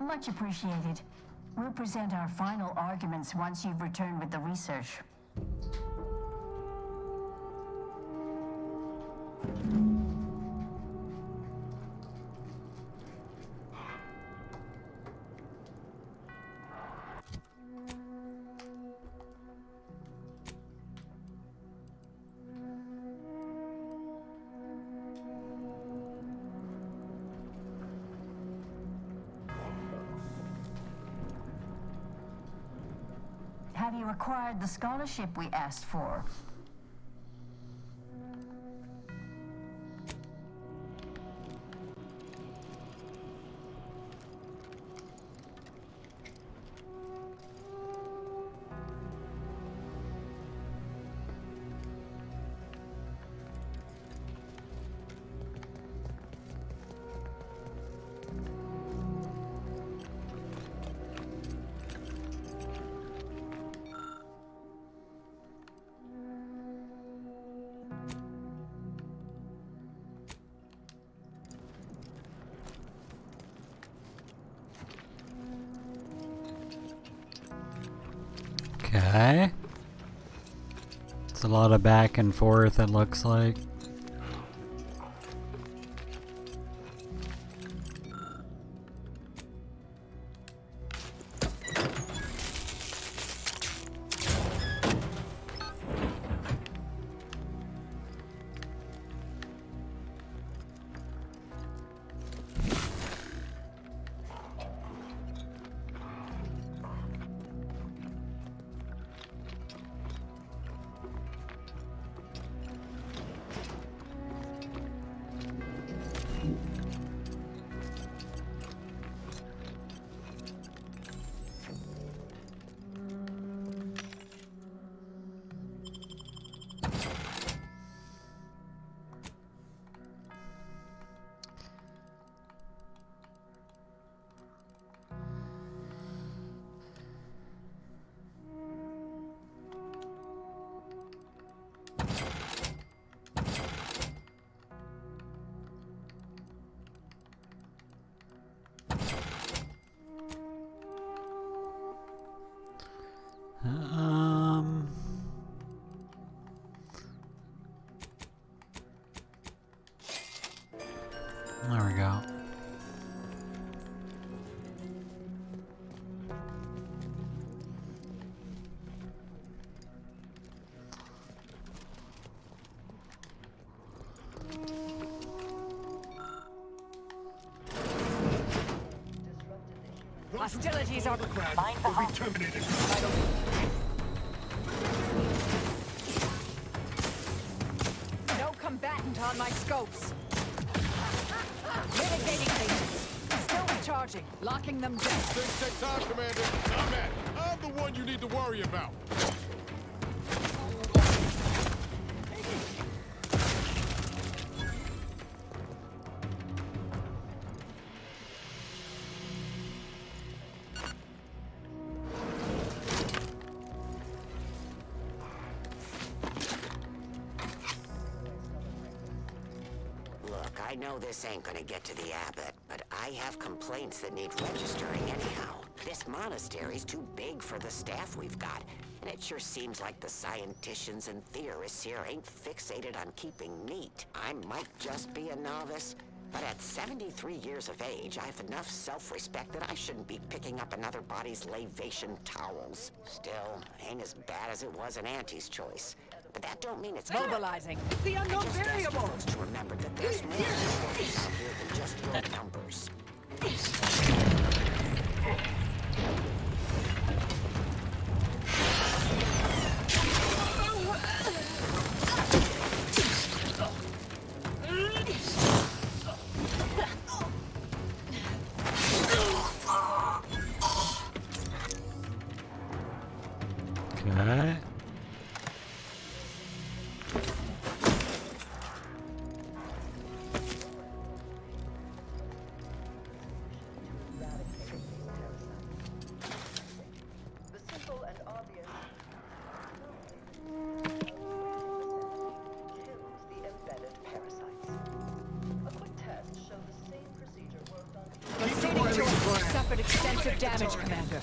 Much appreciated. We'll present our final arguments once you've returned with the research. Have you acquired the scholarship we asked for? Okay. It's a lot of back and forth, it looks like. There we go. Hostilities are Mind the will be terminated. No combatant on my scopes. Mitigating agents. Still recharging. Locking them down. Things take time, Commander. I'm the one you need to worry about. I know this ain't gonna get to the abbot, but I have complaints that need registering anyhow. This monastery's too big for the staff we've got, and it sure seems like the scienticians and theorists here ain't fixated on keeping neat. I might just be a novice, but at 73 years of age, I have enough self-respect that I shouldn't be picking up another body's lavation towels. Still, ain't as bad as it was in Auntie's choice. But that don't mean it's Mobilizing. It's the unknown variable. To remember that there's more forces out here than just your numbers. Okay. The simple and obvious kills the embedded parasites. A quick test showed the same procedure worked on The city joint suffered extensive damage, Commander.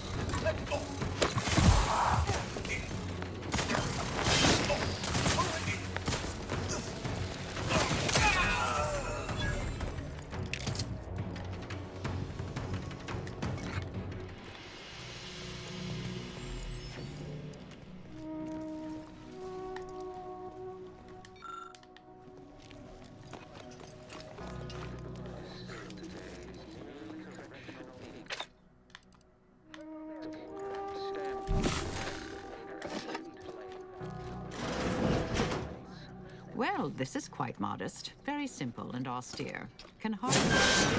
Well, this is quite modest. Very simple and austere. Can hardly be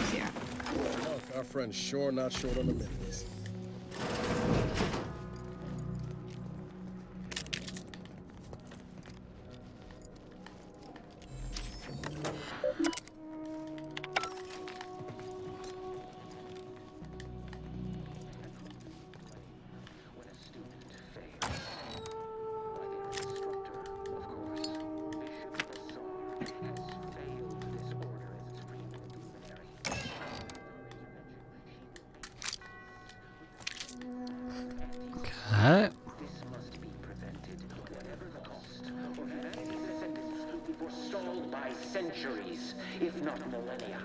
easier. Look, our friend's sure not short on amenities. Okay. Forestalled by centuries, if not millennia.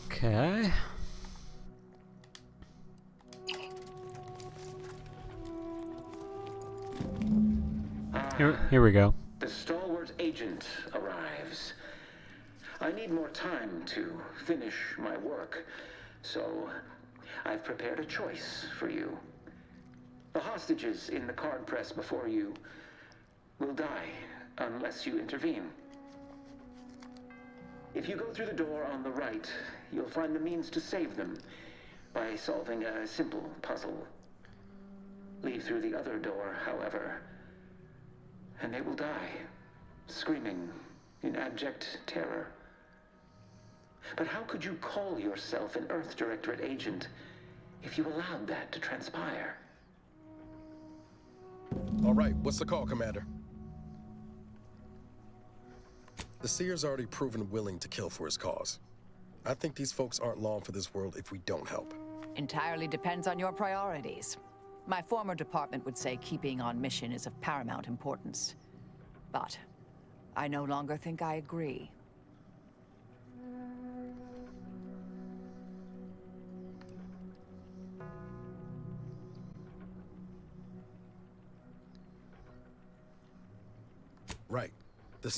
Okay. Here we go. The stalwart agent arrives. I need more time to finish my work, so I've prepared a choice for you. The hostages in the card press before you will die unless you intervene. If you go through the door on the right, you'll find the means to save them by solving a simple puzzle. Leave through the other door, however, and they will die, screaming in abject terror. But how could you call yourself an Earth Directorate agent if you allowed that to transpire? All right, what's the call, Commander? The Seer's already proven willing to kill for his cause. I think these folks aren't long for this world if we don't help. Entirely depends on your priorities. My former department would say keeping on mission is of paramount importance. But I no longer think I agree. Right. The